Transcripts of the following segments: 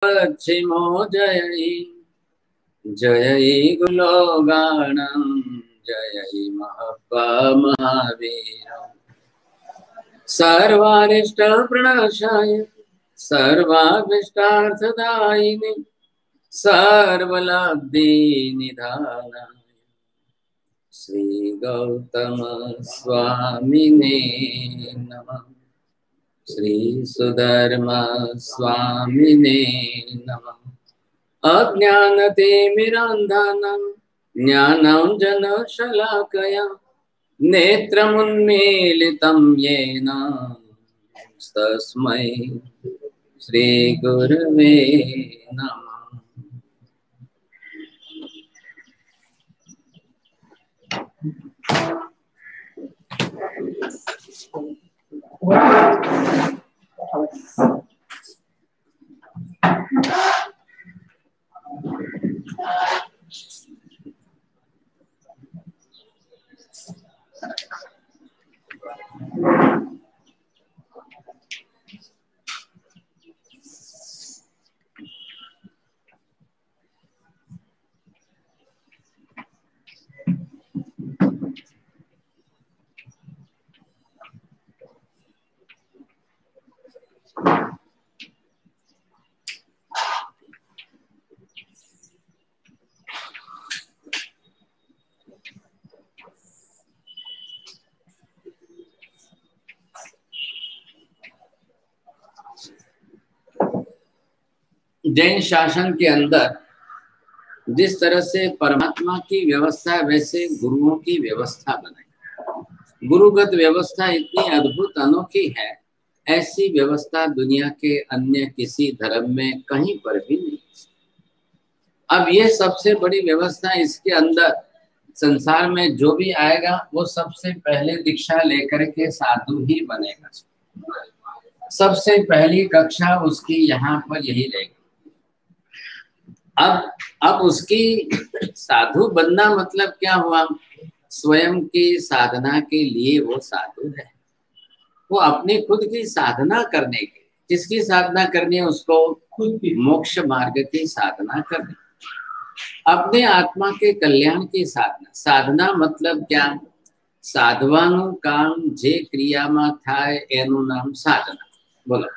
पश्चिमो जयई जयई गुलोगाणं जयई महब्बा महावीर सर्वारिष्ट प्रणशाय सर्वाभीष्टार्थदायिने सर्वलब्धि निधानाय श्री गौतम स्वामिने नमः। श्री सुधर्मा स्वामिने नमः। अज्ञानतिमिरान्धानां ज्ञानाञ्जनशलाकया नेत्रमुन्मीलितं येन तस्मै श्रीगुरवे नमः। जैन शासन के अंदर जिस तरह से परमात्मा की व्यवस्था है वैसे गुरुओं की व्यवस्था बनाई। गुरुगत व्यवस्था इतनी अद्भुत अनोखी है, ऐसी व्यवस्था दुनिया के अन्य किसी धर्म में कहीं पर भी नहीं। अब ये सबसे बड़ी व्यवस्था, इसके अंदर संसार में जो भी आएगा वो सबसे पहले दीक्षा लेकर के साधु ही बनेगा। सबसे पहली कक्षा उसकी यहाँ पर यही रहेगी। अब उसकी साधु बनना मतलब क्या हुआ? स्वयं की साधना के लिए वो साधु है। वो अपनी खुद की साधना करने के, किसकी साधना करनी है? उसको खुद की मोक्ष मार्ग की साधना करनी, अपने आत्मा के कल्याण की साधना। साधना मतलब क्या? साधवानु काम जे क्रिया में थाय एनु नाम साधना। बोलो।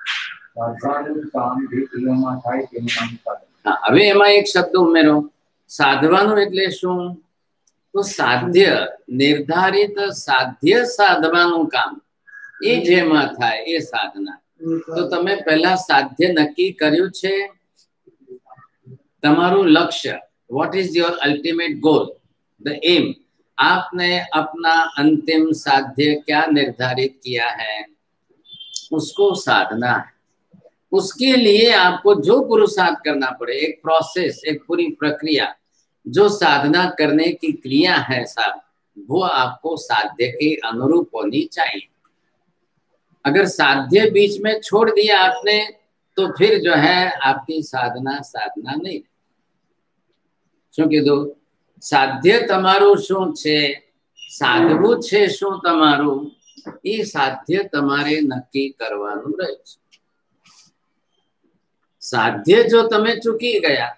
काम जे क्रिया में थाय एनु नाम साधना। हाँ, હવે એમાં એક શબ્દ ઉમેરો, સાધવાનું એટલે શું? તો સાધ્ય, નિર્ધારિત સાધ્ય સાધવાનું કામ એ જેમાં થાય એ સાધના। તો તમે પહેલા સાધ્ય નક્કી કર્યું છે? તમારું લક્ષ્ય, what is your ultimate goal, the aim? आपने अपना अंतिम साध्य क्या निर्धारित किया है? उसको साधना है। उसके लिए आपको जो पुरुषार्थ करना पड़े, एक प्रोसेस, एक पूरी प्रक्रिया, जो साधना करने की क्रिया है साहब, वो आपको साध्य के अनुरूप होनी चाहिए। अगर साध्य बीच में छोड़ दिया आपने तो फिर जो है आपकी साधना नहीं। શું કીધું? સાધ્ય તમારું શું છે? સાધવું છે શું તમારું? એ સાધ્ય તમારે નક્કી કરવાનું રહે છે। साध्य जो तमे चूकी गया,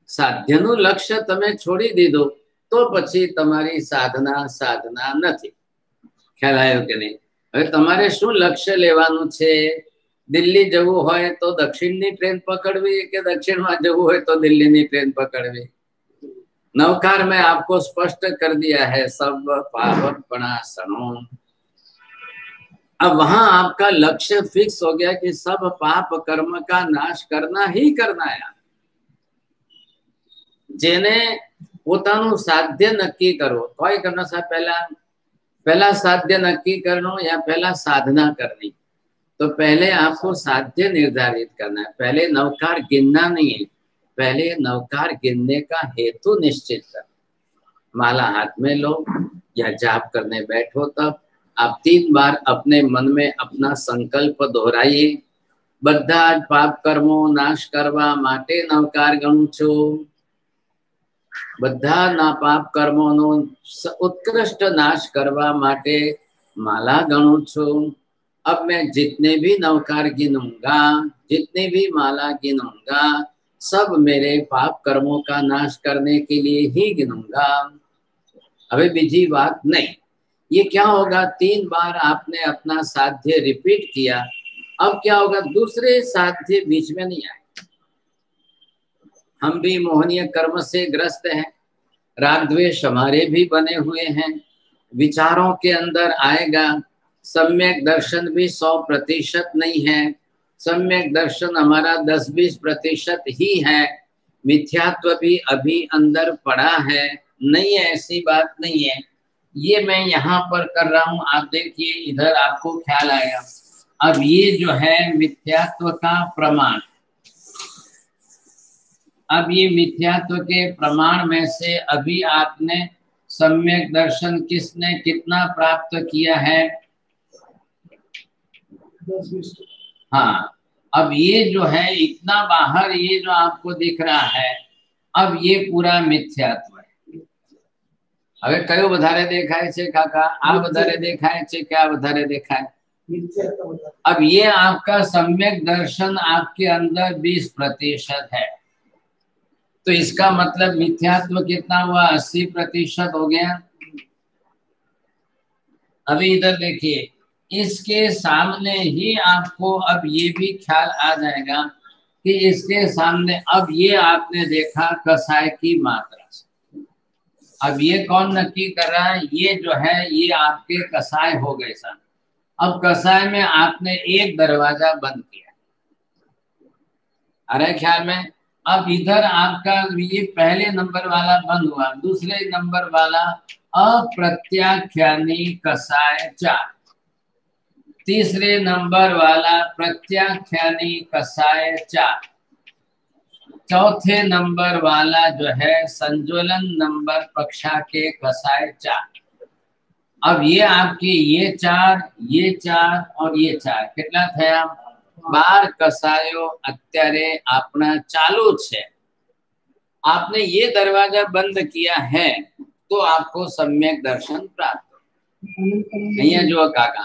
साध्यनु लक्ष्य तमे छोड़ी दीधो तो पछी तमारी साधना नहीं। ख्याल आयो के नहीं? हवे तमारे शुं लक्ष्य लेवानुं छे? दिल्ली जवुं होय तो दक्षिणनी ट्रेन पकड़वी के दक्षिण में जवुं होय तो दिल्लीनी ट्रेन पकड़वी? नवकार में आपको स्पष्ट कर दिया है, सब पापपणासनो। अब वहां आपका लक्ष्य फिक्स हो गया कि सब पाप कर्म का नाश करना ही करना है। जेने पोतानु साध्य नक्की करो, कोई करना सा पहला साध्य नक्की करनो या पहला साधना करनी? तो पहले आपको साध्य निर्धारित करना है। पहले नवकार गिनना नहीं है, पहले नवकार गिनने का हेतु निश्चित कर। माला हाथ में लो या जाप करने बैठो तब आप 3 बार अपने मन में अपना संकल्प दोहराइए। बधा पाप कर्मों नाश करवा माटे नवकार गणुं छुं। बधा ना पाप कर्मों नो उत्कृष्ट नाश करवा माटे माला गणुं छुं। अब मैं जितने भी नवकार गिनूंगा, जितने भी माला गिनूंगा, सब मेरे पाप कर्मों का नाश करने के लिए ही गिनूंगा। अबे बीजी बात नहीं। ये क्या होगा, 3 बार आपने अपना साध्य रिपीट किया, अब क्या होगा, दूसरे साध्य बीच में नहीं आए। हम भी मोहनीय कर्म से ग्रस्त हैं, राग द्वेष हमारे भी बने हुए हैं, विचारों के अंदर आएगा। सम्यक दर्शन भी 100% नहीं है, सम्यक दर्शन हमारा 10-20% ही है। मिथ्यात्व भी अभी अंदर पड़ा है, नहीं है, ऐसी बात नहीं है। ये मैं यहाँ पर कर रहा हूँ, आप देखिए इधर आपको ख्याल आएगा। अब ये जो है मिथ्यात्व का प्रमाण, अब ये मिथ्यात्व के प्रमाण में से अभी आपने सम्यक दर्शन किसने कितना प्राप्त किया है? हाँ, अब ये जो है इतना बाहर, ये जो आपको दिख रहा है, अब ये पूरा मिथ्यात्व है। હવે કયો વધારે દેખાય છે કાકા? આ વધારે દેખાય છે કે આ વધારે દેખાય? अब ये आपका सम्यक दर्शन आपके अंदर 20% है, तो इसका मतलब मिथ्यात्व कितना हुआ? 80% हो गया। अभी इधर देखिए, इसके सामने ही आपको अब ये भी ख्याल आ जाएगा कि इसके सामने अब ये आपने देखा कसाय की मात्रा से। अब ये कौन नक्की कर रहा है? ये जो है ये आपके कसाय हो गए सन। अब कसाय में आपने एक दरवाजा बंद किया, अरे ख्याल में। अब इधर आपका ये पहले नंबर वाला बंद हुआ, दूसरे नंबर वाला अप्रत्याख्यानी कसाय 4, तीसरे नंबर वाला प्रत्याख्यानी कसाय 4, चौथे नंबर वाला जो है संज्वलन नंबर पक्षा के कसाय 4। अब ये आपकी ये 4, ये 4 और ये 4 कितना थया? 12 कसायो अत्यारे अपना चालू छे। आपने ये दरवाजा बंद किया है तो आपको सम्यक दर्शन प्राप्त। અહીંયા જો કાકા,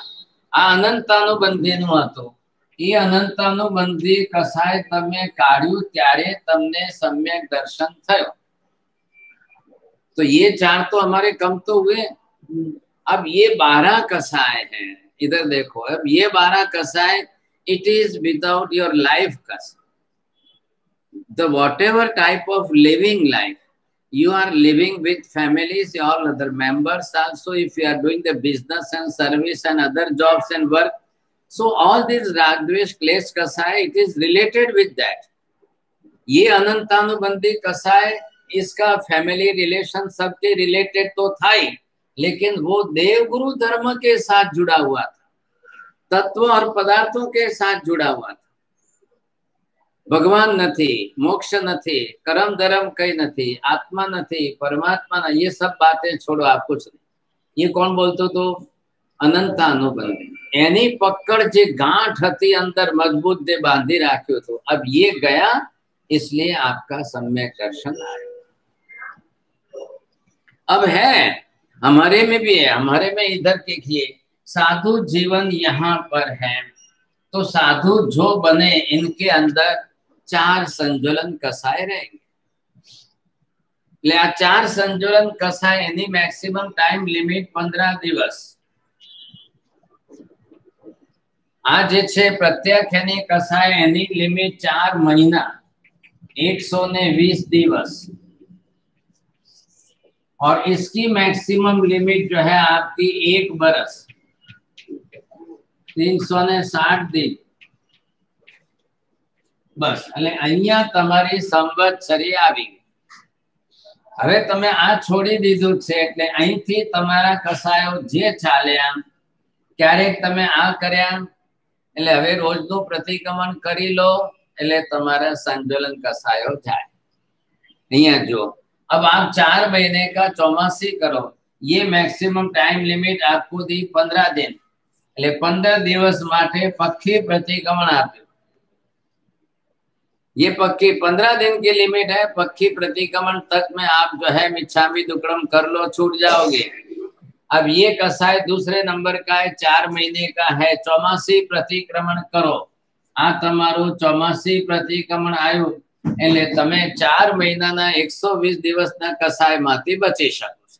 આ અનંતાનુબંધીનું હતું, એ અનંતાનુબંધી કસાય તમે કાઢ્યું ત્યારે તમને सम्यक दर्शन થયો। तो ये 4 तो हमारे कम तो हुए। अब ये 12 कसाय है, इधर देखो, अब ये 12 कसाय, it is without your life कसाय। The whatever type of living life you are living with families, all other members also, if you are doing the business and service and other jobs and work, so all these rag dvesh klesh kasai, it is related with that। ये अनंतानुबंधी कसाय, इसका family relation सबके related तो था ही, लेकिन वो देवगुरु धर्म के साथ जुड़ा हुआ था, तत्व और पदार्थों के साथ जुड़ा हुआ था। भगवान नहीं, मोक्ष नहीं, कर्म धर्म कई नहीं, आत्मा नहीं, परमात्मा नहीं, ये सब बातें छोड़ो, आप कुछ नहीं। ये कौन बोलतो तो? अनंतानुबंधी। एनी पकड़ जे गांठ हती अंदर मजबूत दे बांधी राख्यो तो, अब ये गया, इसलिए आपका सम्यक दर्शन आया। अब है हमारे में भी है, हमारे में इधर देखिए, साधु जीवन यहाँ पर है, तो साधु जो बने इनके अंदर 4 संज्वलन कसाय रहेंगे। 4 संज्वलन कसाय एनी मैक्सिमम टाइम लिमिट 15 दिवस। आज छे प्रत्याख्यानी कसाय एनी लिमिट 4 महीना 120 दिवस, और इसकी मैक्सिमम लिमिट जो है आपकी 1 बरस 360 दिन बस। એટલે અહીંયા તમારી સંવત્સરી આવી ગઈ। હવે તમે આ છોડી દીધું છે એટલે અહીંથી તમારા કસાયો જે ચાલ્યા, ક્યારેક તમે આ કર્યા, એટલે હવે રોજનું પ્રતિક્રમણ કરી લો, એટલે તમારા સંજોલન કસાયો જાય। અહીંયા જો, अब आप 4 महीने का 84 करो, ये मैक्सिमम टाइम लिमिट आपको दी 15 दिन, એટલે 15 દિવસ માટે પક્ષી પ્રતિક્રમણ આપ્યું। ये पक्की 15 दिन की लिमिट है, पक्षी प्रतिक्रमण तक में आप जो है मिच्छामी दुक्कड़म कर लो, छूट जाओगे। अब ये कसाय दूसरे नंबर का है, 4 महीने का है, 84 प्रतिक्रमण करो। आ तमारू 84 प्रतिक्रमण आयु, એટલે તમે 4 મહિનાના 120 દિવસના કસાયમાંથી બચી શકો છો।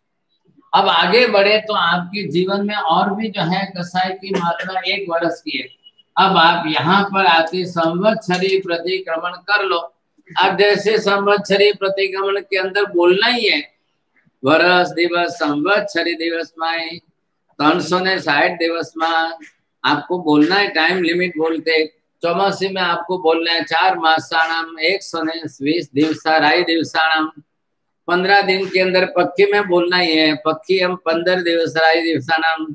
अब आगे बढ़े तो आपके जीवन में और भी जो है कसाय की मात्रा 1 वर्ष की है। अब आप यहाँ पर आके संवत्सरी प्रतिक्रमण कर लो। अब जैसे संवत्सरी प्रतिक्रमण के अंदर बोलना ही है, वर्ष दिवस संवत्सरी दिवस में 360 दिवस में आपको बोलना है। टाइम लिमिट बोलते चौमासी में आपको बोलना है 4 मासाणाम 120 दिवसाराई दिवसाणाम। 15 दिन के अंदर पक्की में बोलना ही है, पक्की हम 15 दिवसाराई दिवसाणाम।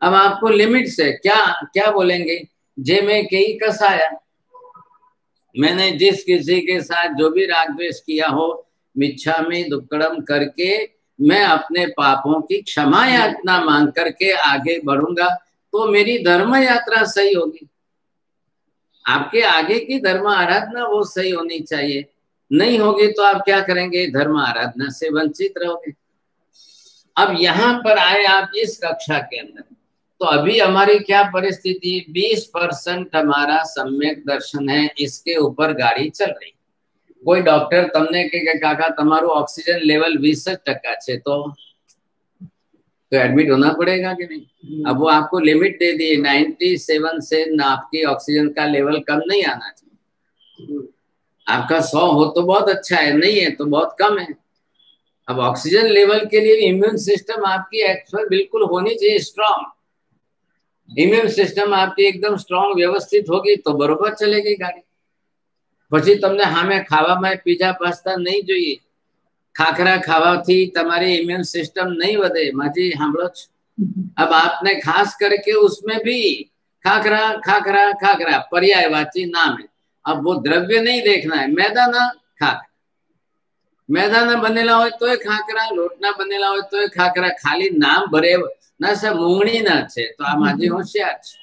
अब आपको लिमिट से क्या क्या बोलेंगे, जे में कई कसाया, मैंने जिस किसी के साथ जो भी राग द्वेष किया हो, मिच्छामि दुक्कड़म करके मैं अपने पापों की क्षमा याचना मांग करके आगे बढ़ूंगा तो मेरी धर्म यात्रा सही होगी। आपके आगे की धर्म आराधना वो सही होनी चाहिए, नहीं होगी तो आप क्या करेंगे, धर्म आराधना से वंचित रहोगे। अब यहाँ पर आए आप इस कक्षा के अंदर, तो अभी हमारी क्या परिस्थिति, 20% हमारा सम्यक दर्शन है, इसके ऊपर गाड़ी चल रही। कोई डॉक्टर तमने के काका तमारू ऑक्सीजन लेवल 20% है तो एडमिट होना पड़ेगा कि नहीं। अब वो आपको लिमिट दे दी 97 से आपकी ऑक्सीजन का लेवल कम नहीं आना चाहिए। आपका 100 हो तो बहुत अच्छा है, नहीं है तो बहुत कम है। अब ऑक्सीजन लेवल के लिए इम्यून सिस्टम आपकी एक्चुअल बिल्कुल होनी चाहिए स्ट्रांग। इम्यून सिस्टम आपकी एकदम स्ट्रांग व्यवस्थित होगी तो बरोबर चलेगी गाड़ी। પછી તમને સામે ખાવામાં પીઝા પાસ્તા નહીં જોઈએ, ખાખરા ખાવાથી તમારી ઇમ્યુન સિસ્ટમ नहीं વધે। માજી સાંભળો છો? अब आपने खास करके उसमें भी खाखरा खाखरा खाखरा पर्यायवाची नाम है। अब वो द्रव्य नहीं देखना है, मैदाना खाखरा, मैदाना बनेला हो तो खाखरा, लोटना बनेला हो तो खाखरा, खाली नाम भरे ना से मूंगणी ना छे तो आ माजी होशियार छे,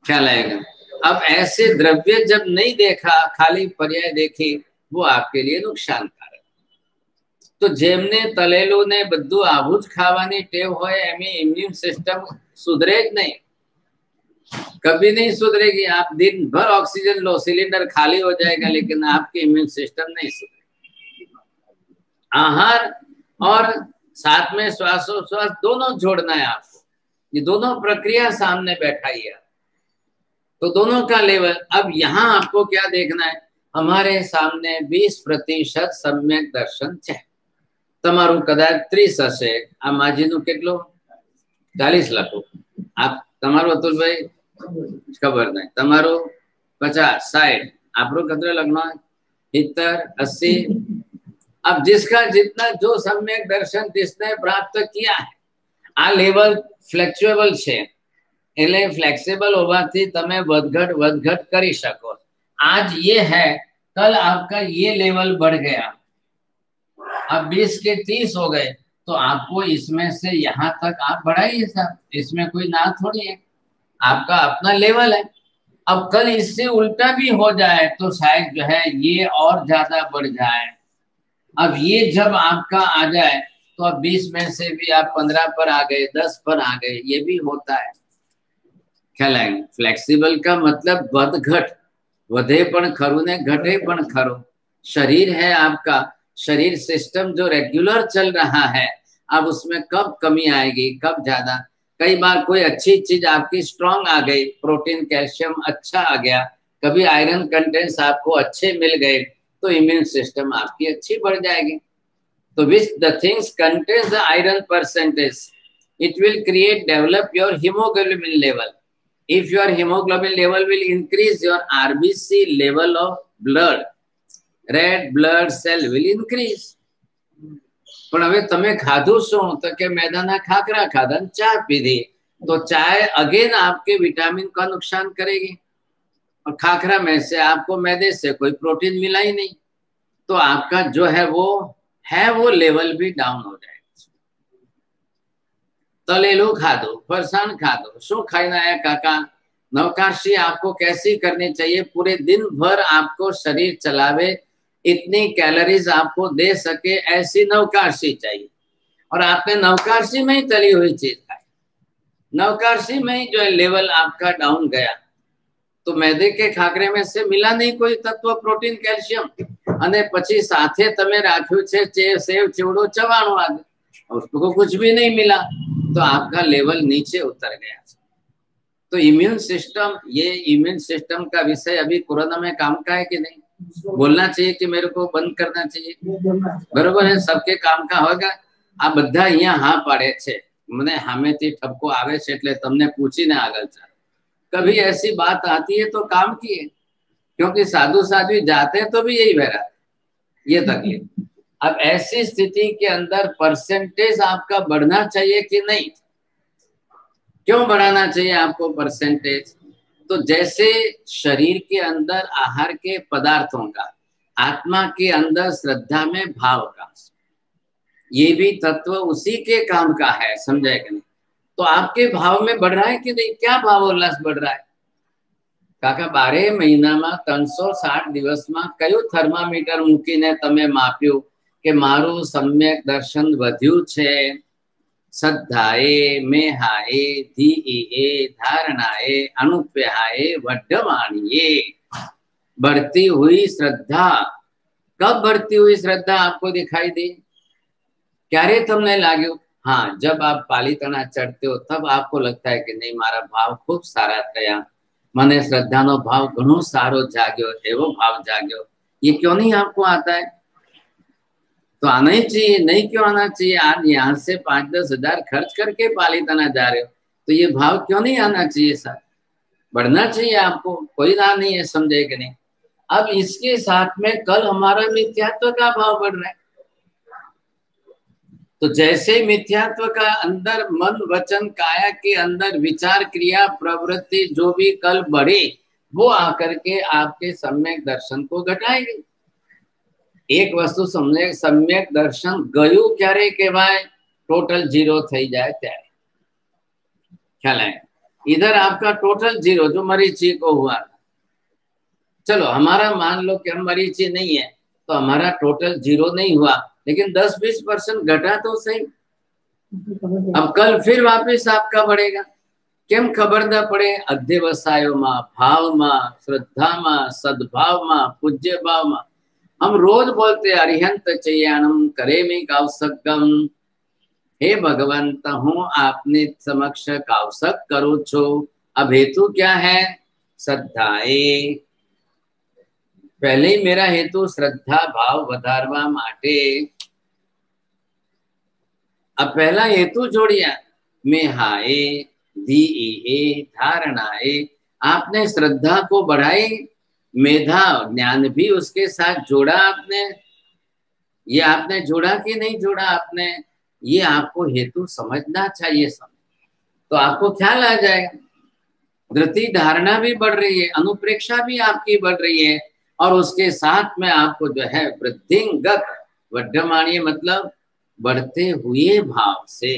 ख्याल आएगा। अब ऐसे द्रव्य जब नहीं देखा, खाली पर्याय देखी, वो आपके लिए नुकसानकारक। तो जेमने तलेलू ने बधु आभूज खावानी टेव होय एमी इम्यून सिस्टम सुधरे ज नहीं, कभी नहीं सुधरेगी। आप दिन भर ऑक्सीजन लो, सिलेंडर खाली हो जाएगा, लेकिन आपके इम्यून सिस्टम नहीं सुधरेगी। आहार और साथ में श्वासोश्वास दोनों जोड़ना है आपको, ये दोनों प्रक्रिया सामने बैठाई है तो दोनों का लेवल। अब यहाँ आपको क्या देखना है, हमारे सामने 20% सम्यक दर्शन है। तमारू कदाच 30 हशे, आ माजीनु केटलो 40 लखो, आप तमारू अतुल भाई खबर नहीं, तमारू 50 60, आपरो कतरे लगना 70 80। अब जिसका जितना जो सम्यक दर्शन जिसने प्राप्त किया है, आ लेवल फ्लेक्चुएबल है, એટલે फ्लेक्सिबल होवाથી તમે વધઘટ કરી શકો। आज ये है, कल आपका ये लेवल बढ़ गया, अब 20 के 30 हो गए, तो आपको इसमें से यहाँ तक आप बढ़ाइए साहब, इसमें कोई ना थोड़ी है, आपका अपना लेवल है। अब कल इससे उल्टा भी हो जाए तो शायद जो है ये और ज्यादा बढ़ जाए। अब ये जब आपका आ जाए तो अब 20 में से भी आप 15 पर आ गए, 10 पर आ गए, ये भी होता है। ख्याल आएगा। फ्लेक्सिबल का मतलब વધઘટ, વધે પણ ખરું ને ઘટે પણ ખરું। शरीर है आपका, शरीर सिस्टम जो रेगुलर चल रहा है, अब उसमें कब कमी आएगी कब ज्यादा। कई बार कोई अच्छी चीज आपकी स्ट्रांग आ गई, प्रोटीन कैल्शियम अच्छा आ गया, कभी आयरन कंटेंट्स आपको अच्छे मिल गए तो इम्यून सिस्टम आपकी अच्छी बढ़ जाएगी। तो which the things contains the iron percentage, it will create develop your haemoglobin level. If your hemoglobin level will increase, your RBC level of blood, red blood cell will increase। પણ હવે તમે ખાધું શું, તો કે मैदाना खाखरा खाधा, चाय पीधी, तो चाय अगेन आपके विटामिन का नुकसान करेगी, और खाखरा में से आपको मैदे से कोई प्रोटीन मिला ही नहीं, तो आपका जो है वो लेवल भी डाउन हो जाएगा। तलेलू खादो, फरसान खादो, शो खाना है काका। नवकाशी आपको कैसी करनी चाहिए, पूरे दिन भर आपको शरीर चलावे, इतनी कैलोरीज आपको दे सके, ऐसी नवकाशी चाहिए। और आपने नवकाशी में ही तली हुई चीज खाई, नवकाशी में ही जो है लेवल आपका डाउन गया, तो मैदे के खाकरे में से मिला नहीं कोई तत्व प्रोटीन कैल्शियम અને પછી સાથે તમે રાખ્યું છે સેવ ચેવડો ચવાણું આદि उसको कुछ भी नहीं मिला तो आपका लेवल नीचे उतर गया। तो इम्यून सिस्टम, ये इम्यून सिस्टम का विषय अभी कोरोना में काम का है कि नहीं? बोलना चाहिए कि मेरे को बंद करना चाहिए, बरोबर है? सबके काम का होगा। आ બધા અહીંયા હા પાડે છે, મને સામેથી ઠપકો આવે છે એટલે તમને પૂછીને આગળ ચાલો। कभी ऐसी बात आती है तो काम की है, क्योंकि साधु साध्वी जाते हैं तो भी यही बहरा ये तकलीफ। अब ऐसी स्थिति के अंदर परसेंटेज आपका बढ़ना चाहिए कि नहीं? क्यों बढ़ाना चाहिए आपको परसेंटेज? तो जैसे शरीर के अंदर आहार के पदार्थों का, आत्मा के अंदर श्रद्धा में भाव का, ये भी तत्व उसी के काम का है, समझे कि नहीं? तो आपके भाव में बढ़ रहा है कि नहीं? क्या भाव उल्लास बढ़ रहा है? काका 12 મહિનામાં 360 દિવસમાં કયું થર્મામીટર મૂકીને તમે માપ્યું કે મારું સમ્યક દર્શન વધ્યું છે? श्रद्धाए, मेहाए, धीए, धारणाए, अनुप्याए, वड्ढमाणिए। बढ़ती हुई श्रद्धा, कब बढ़ती हुई श्रद्धा आपको दिखाई दी? क्यारे तमने लाग्यो? हाँ, जब आप पालिताना चढ़ते हो तब आपको लगता है कि नहीं मारा भाव खूब सारा थया, मने श्रद्धा नो भाव घणो सारो जाग्यो, एवो भाव जाग्यो। ये क्यों नहीं आपको आता है? तो आना ही चाहिए। नहीं क्यों आना चाहिए? आप यहाँ से 5-10 हजार खर्च करके पालिताना जा रहे हो, तो ये भाव क्यों नहीं आना चाहिए? सर बढ़ना चाहिए आपको, कोई ना नहीं है, समझे कि नहीं? अब इसके साथ में कल हमारा मिथ्यात्व का भाव बढ़ रहा है। तो जैसे मिथ्यात्व का अंदर मन वचन काया के अंदर विचार क्रिया प्रवृत्ति जो भी कल बढ़े, वो आकर के आपके सम्यक दर्शन को घटाएगी। एक वस्तु समझे, सम्यक दर्शन गयु क्यारे कहवाय? टोटल जीरो थई जाए त्यारे। ख्याल है? इधर आपका टोटल जीरो जो मरीची को हुआ, चलो हमारा मान लो कि हम मरीची नहीं है तो हमारा टोटल जीरो नहीं हुआ, लेकिन 10-20% घटा तो सही। अब कल फिर वापस आपका बढ़ेगा। केम खबर न पड़े? अध्यवसायों में, भाव में, श्रद्धा में, सद्भाव में, पूज्य भाव में। हम रोज बोलते अरिहंत चयनम करे में कावसकम। हे भगवंत, हूँ आपने समक्ष कावसक करू छो। अब हेतु क्या है? श्रद्धाए। पहले ही मेरा हेतु श्रद्धा भाव वधारवा माटे। अब पहला हेतु जोड़िया, मेहाए, धीए, धारणाए। आपने श्रद्धा को बढ़ाई, मेधा ज्ञान भी उसके साथ जोड़ा आपने। ये आपने जोड़ा कि नहीं जोड़ा आपने? ये आपको हेतु समझना चाहिए। तो आपको ख्याल आ जाएगा। धृति धारणा भी बढ़ रही है, अनुप्रेक्षा भी आपकी बढ़ रही है, और उसके साथ में आपको जो है वृद्धिंगत, वड्ढमाणीय मतलब बढ़ते हुए भाव से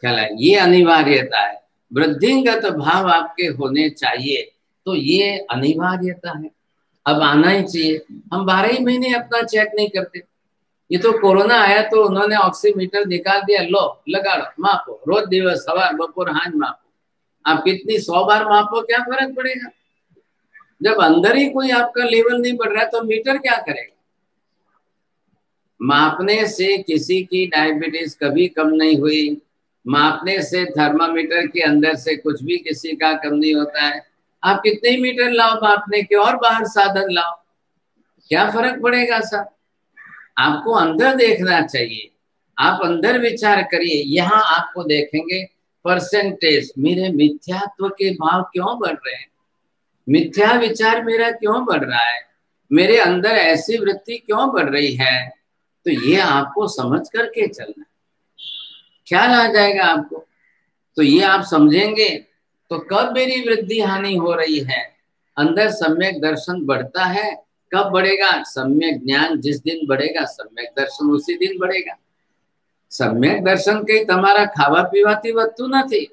ख्याल है। ये अनिवार्यता है, वृद्धिंगत भाव आपके होने चाहिए। तो ये अनिवार्यता है, अब आना ही चाहिए। हम 12 ही महीने अपना चेक नहीं करते। ये तो कोरोना आया तो उन्होंने ऑक्सीमीटर निकाल दिया, लो लगाड़ो, मापो, रोज दिवस सवार बपोर हांज मापो। आप कितनी 100 बार मापो, क्या फर्क पड़ेगा? जब अंदर ही कोई आपका लेवल नहीं बढ़ रहा तो मीटर क्या करेगा? मापने से किसी की डायबिटीज कभी कम नहीं हुई, मापने से थर्मामीटर के अंदर से कुछ भी किसी का कम नहीं होता है। आप कितने मीटर लाओ मापने के, और बाहर साधन लाओ, क्या फर्क पड़ेगा? सर आपको अंदर देखना चाहिए, आप अंदर विचार करिए। यहाँ आपको देखेंगे परसेंटेज, मेरे मिथ्यात्व के भाव क्यों बढ़ रहे हैं, मिथ्या विचार मेरा क्यों बढ़ रहा है, मेरे अंदर ऐसी वृत्ति क्यों बढ़ रही है। तो ये आपको समझ करके चलना, ख्याल आ जाएगा आपको। तो ये आप समझेंगे तो कब मेरी वृद्धि हानि हो रही है, अंदर सम्यक दर्शन बढ़ता है। कब बढ़ेगा? सम्यक ज्ञान जिस दिन बढ़ेगा, सम्यक दर्शन उसी दिन बढ़ेगा। सम्यक दर्शन कई तमारा खावा पीवाती वस्तु नहीं,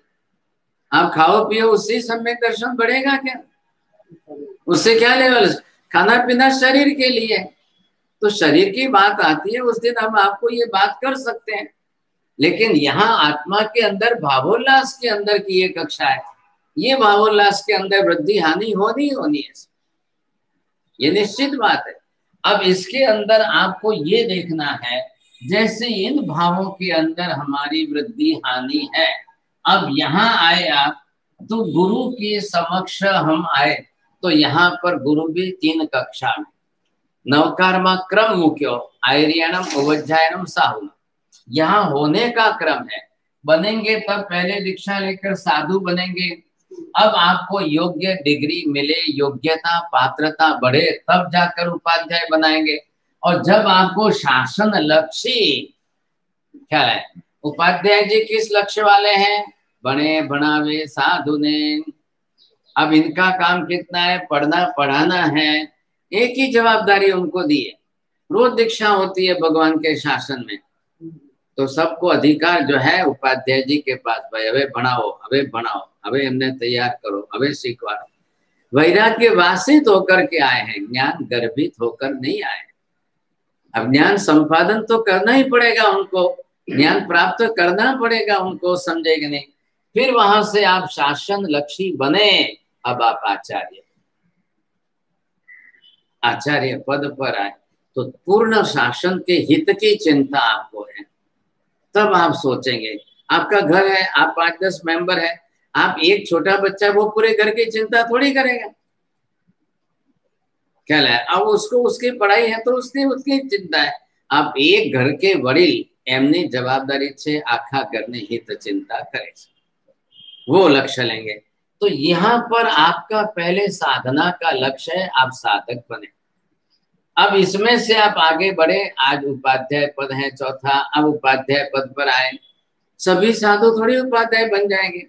आप खाओ पियो उससे सम्यक दर्शन बढ़ेगा क्या? उससे क्या लेवल? खाना पीना शरीर के लिए, तो शरीर की बात आती है उस दिन हम आपको ये बात कर सकते हैं। लेकिन यहाँ आत्मा के अंदर भावोल्लास के अंदर की ये कक्षा है, ये भावोल्लास के अंदर वृद्धि हानि होनी होनी है, ये निश्चित बात है। अब इसके अंदर आपको ये देखना है, जैसे इन भावों के अंदर हमारी वृद्धि हानि है, अब यहाँ आए आप तो गुरु के समक्ष हम आए, तो यहाँ पर गुरु भी 3 कक्षा में, नवकारमा क्रम मुख्यो आयरियणम उवज्जायनम साहु, यहाँ होने का क्रम है। बनेंगे तब पहले दीक्षा लेकर साधु बनेंगे, अब आपको योग्य डिग्री मिले, योग्यता पात्रता बढ़े, तब जाकर उपाध्याय बनाएंगे। और जब आपको शासन लक्ष्य क्या है, उपाध्याय जी किस लक्ष्य वाले हैं, बने बनावे साधु ने। अब इनका काम कितना है, पढ़ना पढ़ाना है, एक ही जवाबदारी उनको दी है। रोज दीक्षा होती है भगवान के शासन में, तो सबको अधिकार जो है उपाध्याय जी के पास, भाई हवे बनाओ, हवे बनाओ, हवे हमने तैयार करो, हवे सिखवाओ। वैराग्य वासित होकर के आए हैं, ज्ञान गर्भित होकर नहीं आए। अब ज्ञान संपादन तो करना ही पड़ेगा उनको, ज्ञान प्राप्त करना पड़ेगा उनको, समझेगा नहीं, फिर वहां से आप शासन लक्ष्य बने। अब आप आचार्य पद पर आए तो पूर्ण शासन के हित की चिंता आपको है। तब आप सोचेंगे, आपका घर है, आप 5-10 मेंबर है, आप एक छोटा बच्चा, वो पूरे घर की चिंता थोड़ी करेगा, क्या है। अब उसको उसकी पढ़ाई है तो उसकी चिंता है। आप एक घर के वडील एमनी जवाबदारी से आखा करने हित चिंता करे, वो लक्ष्य लेंगे। तो यहाँ पर आपका पहले साधना का लक्ष्य है, आप साधक बने। अब इसमें से आप आगे बढ़े, आज उपाध्याय पद है चौथा, अब उपाध्याय पद पर आए। सभी साधु थोड़ी उपाध्याय बन जाएंगे,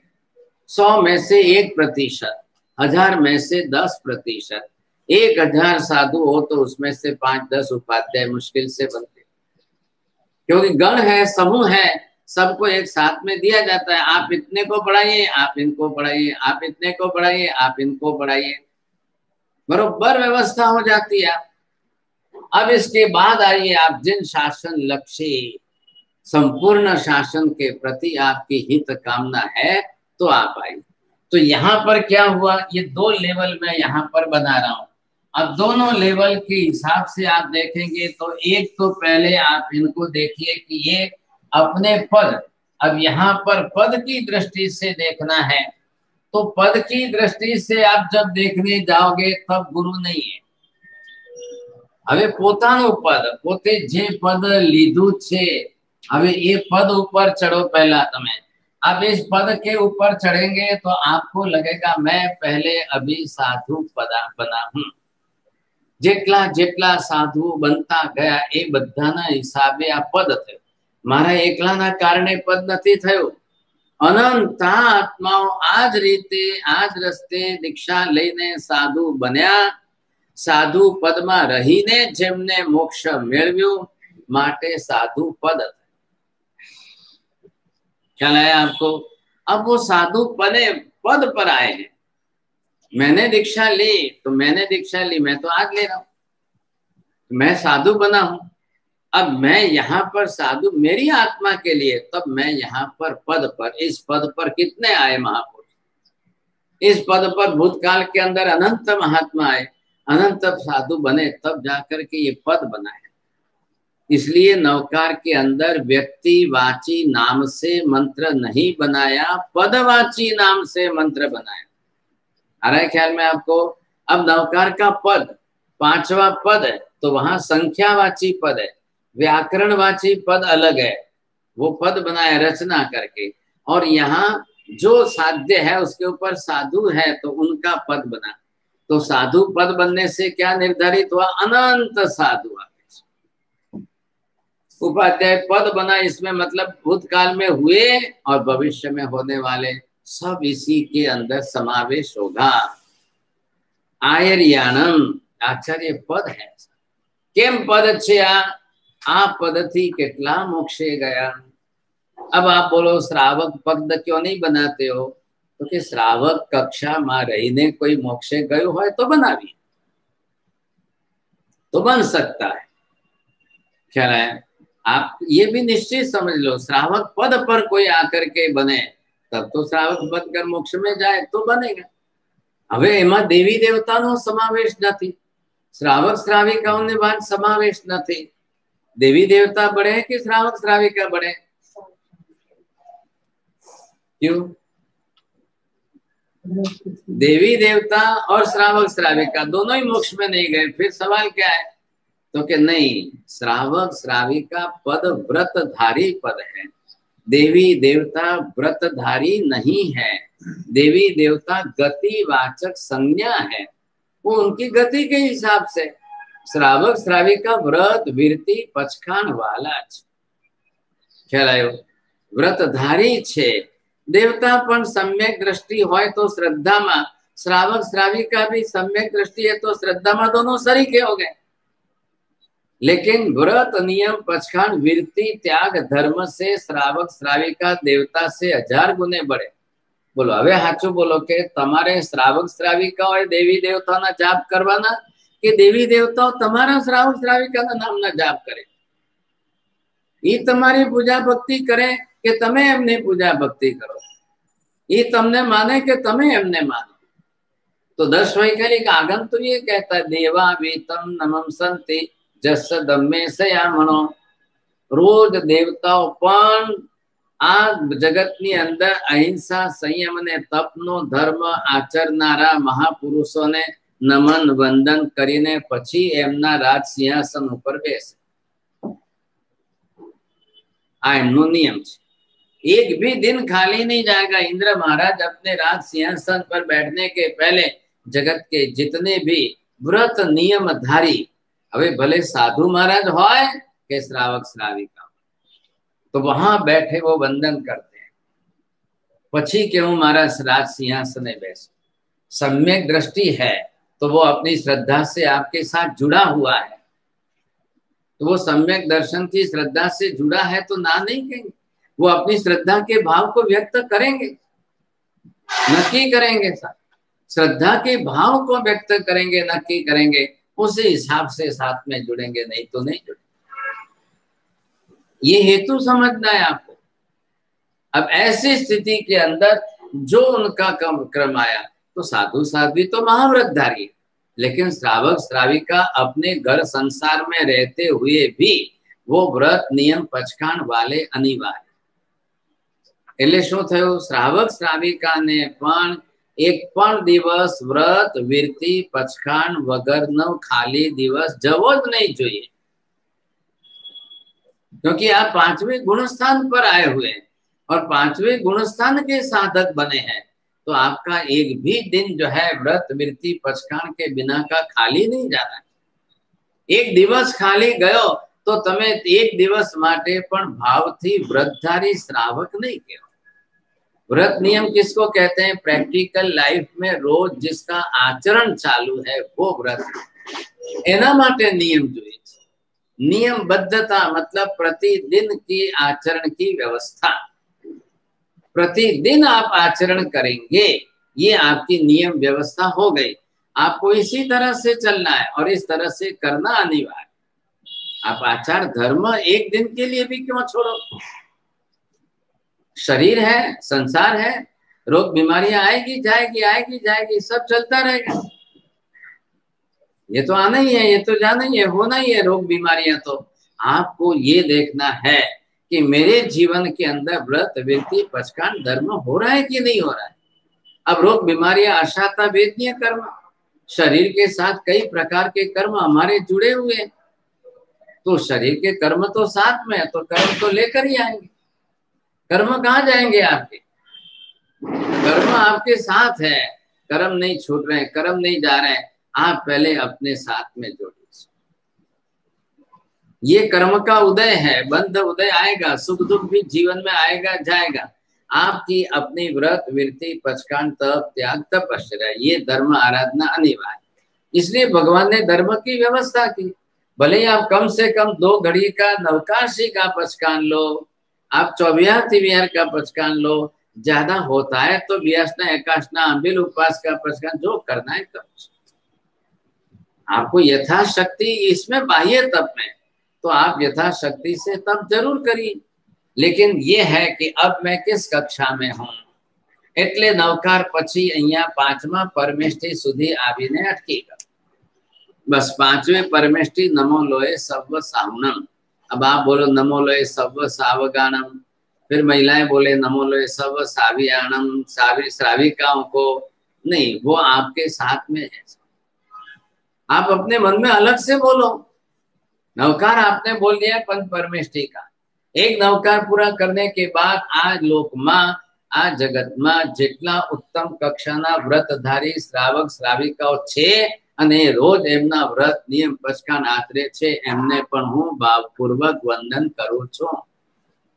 100 में से 1%, 1000 में से 10%, 1000 साधु हो तो उसमें से 5-10 उपाध्याय मुश्किल से बनते, क्योंकि गण है, समूह है, सबको एक साथ में दिया जाता है। आप इतने को पढ़ाइए, आप इनको पढ़ाइए, आप इतने को पढ़ाइए, आप इनको पढ़ाइए, बरोबर व्यवस्था हो जाती है। अब इसके बाद आइए, आप जिन शासन लक्ष्य, संपूर्ण शासन के प्रति आपकी हित कामना है, तो आप आइए। तो यहाँ पर क्या हुआ, ये 2 लेवल में यहाँ पर बना रहा हूं। अब दोनों लेवल के हिसाब से आप देखेंगे तो एक तो पहले आप इनको देखिए कि ये अपने पद, अब यहाँ पर पद की दृष्टि से देखना है, तो पद की दृष्टि से आप जब देखने जाओगे तब गुरु नहीं है। હવે પોતાનું પદ, પોતે જે પદ લીધું છે, હવે એ પદ ઉપર ચढ़ो पहला તમે। अब इस पद के ऊपर चढ़ेंगे तो आपको लगेगा मैं पहले अभी साधु बना हूं। જેટલા જેટલા સાધુ બનતા ગયા એ બધાના હિસાબે આ પદ થયું, મારા એકલાના કારણે પદ નથી થયું। અનંત આત્માઓ આજ રીતે આજ રસ્તે દીક્ષા લઈને સાધુ બન્યા, साधु पद में रहीने जेमने मोक्ष मेळव्यो, माटे साधु पद। ख्याल आया आपको। अब वो साधु पद पर आए हैं। मैंने दीक्षा ली तो मैंने दीक्षा ली, मैं तो आज ले रहा हूं, मैं साधु बना हूं। अब मैं यहाँ पर साधु मेरी आत्मा के लिए, तब मैं यहाँ पर पद पर, इस पद पर कितने आए महापुरुष, इस पद पर भूतकाल के अंदर अनंत महात्मा आए, अनंत साधु बने, तब जाकर के ये पद बना है। इसलिए नवकार के अंदर व्यक्तिवाची नाम से मंत्र नहीं बनाया, पदवाची नाम से मंत्र बनाया। आ रहा है ख्याल में आपको। अब नवकार का पद 5वां पद है, तो वहां संख्यावाची पद है, व्याकरणवाची पद अलग है, वो पद बनाया रचना करके। और यहाँ जो साध्य है उसके ऊपर साधु है, तो उनका पद बना। तो साधु पद बनने से क्या निर्धारित हुआ, अनंत साधु आ गए। उपाध्याय पद बना, इसमें मतलब भूतकाल में हुए और भविष्य में होने वाले सब इसी के अंदर समावेश होगा। आयर्याणम आचार्य पद है। केम पद छे आ पद थी केटला मोक्षे गया। अब आप बोलो श्रावक पद क्यों नहीं बनाते हो, तो कि श्रावक कक्षा में रहीने कोई मोक्षे गयो है तो बनावी, तो बन सकता है। ख्याल है। आप ये भी निश्चित समझ लो, श्रावक पद पर कोई आकर के बने तब तो श्रावक बनकर मोक्ष में जाए तो बनेगा। હવે એમાં દેવી દેવતાનો સમાવેશ નથી, શ્રાવક શ્રાવિકાઓને બાદ સમાવેશ નથી। देवी देवता बढ़े कि श्रावक श्राविका बढ़े? क्यों? देवी देवता और श्रावक श्राविका दोनों ही मोक्ष में नहीं गए, फिर सवाल क्या है? तो कि नहीं, श्रावक श्राविका पद व्रतधारी पद है, देवी देवता व्रतधारी नहीं है। देवी देवता गतिवाचक संज्ञा है, वो उनकी गति के हिसाब से। श्रावक श्राविका व्रत वीरती पचखान वाला ख्याल आयो? व्रतधारी छे। देवता पण सम्यक दृष्टि होय तो श्रद्धा में, श्रावक श्राविका भी सम्यक दृष्टि है तो श्रद्धा में दोनों सरीखे हो गए। लेकिन व्रत नियम पचखान वीरती त्याग धर्म से श्रावक श्राविका देवता से 1000 गुने बढ़े। बोलो हवे हाचू बोलो के तमारे श्रावक श्राविका देवी देवता ना जाप करवाना कि देवी देवताओ तमारा श्रावक श्राविका ना नाम ना जाप करे? ये तमारी पूजा भक्ति करे कि तमे एमने पूजा भक्ति करो? ये तमने माने कि तमे एमने मानो? तो 10 वैकल्पिक आगम तो ये कहता है देवा वेतम नमम संति जस दम्मे सयामणो। रोज देवताओ पण आ जगतनी अंदर अहिंसा संयम ने तपनो धर्म आचरनारा महापुरुषोने नमन वंदन करीने पछी एमना राज सिंहासन पर बेसे। आ एमनो नियम छे। एक भी दिन खाली नहीं जाएगा। इंद्र महाराज अपने राज सिंहासन पर बैठने के पहले जगत के जितने भी व्रत नियमधारी, हवे भले साधु महाराज होय के श्रावक श्राविका, तो वहां बैठे वो वंदन करते हैं। पछी के हूं मारा राज सिंहासने बैसो। सम्यक दृष्टि है तो वो अपनी श्रद्धा से आपके साथ जुड़ा हुआ है, तो वो सम्यक दर्शन की श्रद्धा से जुड़ा है तो ना नहीं कहेंगे। वो अपनी श्रद्धा के भाव को व्यक्त करेंगे, नक्की करेंगे। श्रद्धा के भाव को व्यक्त करेंगे, नक्की करेंगे, उसी हिसाब से साथ में जुड़ेंगे, नहीं तो नहीं जुड़ेंगे। ये हेतु समझना है आपको। अब ऐसी स्थिति के अंदर जो उनका क्रम आया, तो साधु साध्वी तो महाव्रतधारी है, लेकिन श्रावक श्राविका अपने घर संसार में रहते हुए भी वो व्रत नियम पचखान वाले अनिवार्य। એટલે શું થયું? શ્રાવક શ્રાવિકાને પણ એક પણ દિવસ વ્રત વીરતી પચખાન વગરનો ખાલી દિવસ જવો જ નહીં જોઈએ, क्योंकि आप 5वें गुणस्थान पर आए हुए हैं और 5वें गुणस्थान के साधक बने हैं, तो आपका एक भी दिन जो है व्रत वीरती पचखान के बिना का खाली नहीं जाना। एक दिवस खाली गयो तो तमे एक दिवस माटे पण भावथी व्रतधारी श्रावक नहीं कहो। व्रत नियम किसको कहते हैं? प्रैक्टिकल लाइफ में रोज जिसका आचरण चालू है वो व्रत। एना माटे नियम જોઈએ છે। नियमबद्धता मतलब प्रतिदिन की आचरण की व्यवस्था। प्रतिदिन आप आचरण करेंगे, ये आपकी नियम व्यवस्था हो गई। आपको इसी तरह से चलना है और इस तरह से करना अनिवार्य। आप आचार धर्म एक दिन के लिए भी क्यों छोड़ो? शरीर है, संसार है, रोग बीमारियां आएगी जाएगी, आएगी जाएगी, सब चलता रहेगा। ये तो आना ही है, ये तो जाना ही है, होना ही है रोग बीमारियां। तो आपको ये देखना है कि मेरे जीवन के अंदर व्रत वीरती पचखान धर्म हो रहा है कि नहीं हो रहा है। अब रोग बीमारियां, अशाता, वेदनीय कर्म, शरीर के साथ कई प्रकार के कर्म हमारे जुड़े हुए हैं, तो शरीर के कर्म तो साथ में है, तो कर्म तो लेकर ही आएंगे। कर्म कहाँ जाएंगे आपके? कर्म आपके साथ है, कर्म नहीं छूट रहे, कर्म नहीं जा रहे हैं। आप पहले अपने साथ में जोड़िए। ये कर्म का उदय है, बंध उदय आएगा, सुख दुख भी जीवन में आएगा जाएगा। आपकी अपनी व्रत वीरती पचखान तप त्याग तपस्या, ये धर्म आराधना अनिवार्य। इसलिए भगवान ने धर्म की व्यवस्था की। भले आप कम से कम 2 घड़ी का नवकाशी का पचखान लो, आप 24 तिविहार का पचखान लो, ज्यादा होता है तो व्यासना एकाशना अम्बिल उपवास का पचखान, जो करना है करो। आपको यथाशक्ति इसमें बाह्य तप में, तो आप यथाशक्ति से तप जरूर करिए। लेकिन ये है कि अब मैं किस कक्षा में हूँ, એટલે નવકાર પછી અહીંયા પાંચમા પરમેષ્ઠી સુધી આવીને અટકી ગયો। बस पांचवें परमेष्ठी नमो लोए सर्व साहुनम। अब आप बोलो नमो लोए सर्व सावगानम, फिर महिलाएं बोले नमो लोए सर्व सावियाणम, श्राविकाओं को नहीं, वो आपके साथ में है। आप अपने मन में अलग से बोलो। नवकार आपने बोल दिया पंच परमेष्ठी का। एक नवकार पूरा करने के बाद आ लोक मां, आ जगत मां जेटला उत्तम कक्षाना व्रतधारी श्रावक श्राविकाओ छे અને રોજ એમના વ્રત નિયમ પચકાન આચરે છે, એમને પણ હું ભાવપૂર્વક વંદન કરું છું।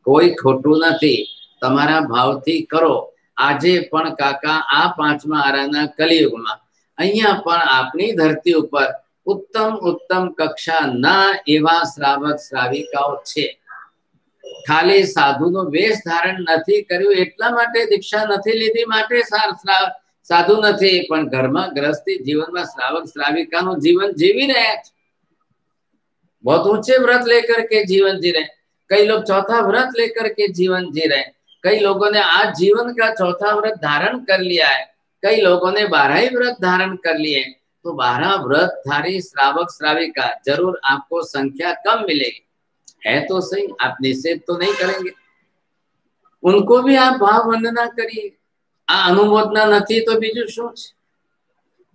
કોઈ ખોટું નથી, તમારા ભાવથી કરો। આજે પણ કાકા આ પાંચમા આરાના કલિયુગમાં અહીંયા પણ આપણી ધરતી ઉપર ઉત્તમ ઉત્તમ કક્ષાના એવા શ્રાવક શ્રાવિકાઓ છે। ખાલી સાધુનો વેશ ધારણ નથી કર્યું એટલા માટે, દીક્ષા નથી લીધી માટે साधु नहीं, पण घर में गृहस्थी जीवन में श्रावक श्राविका नु जीवन जीवी रहे। बहुत ऊंचे व्रत लेकर के जीवन जी रहे। कई लोग चौथा व्रत लेकर के जीवन जी रहे। कई लोगों ने आज जीवन का चौथा व्रत धारण कर लिया है। कई लोगों ने 12 व्रत धारण कर लिए। तो 12 व्रत धारी श्रावक श्राविका जरूर आपको संख्या कम मिलेगी, है तो सही, आप निषेध तो नहीं करेंगे। उनको भी आप भाव वंदना करिए। अनुमोदना नहीं तो बीजू शू?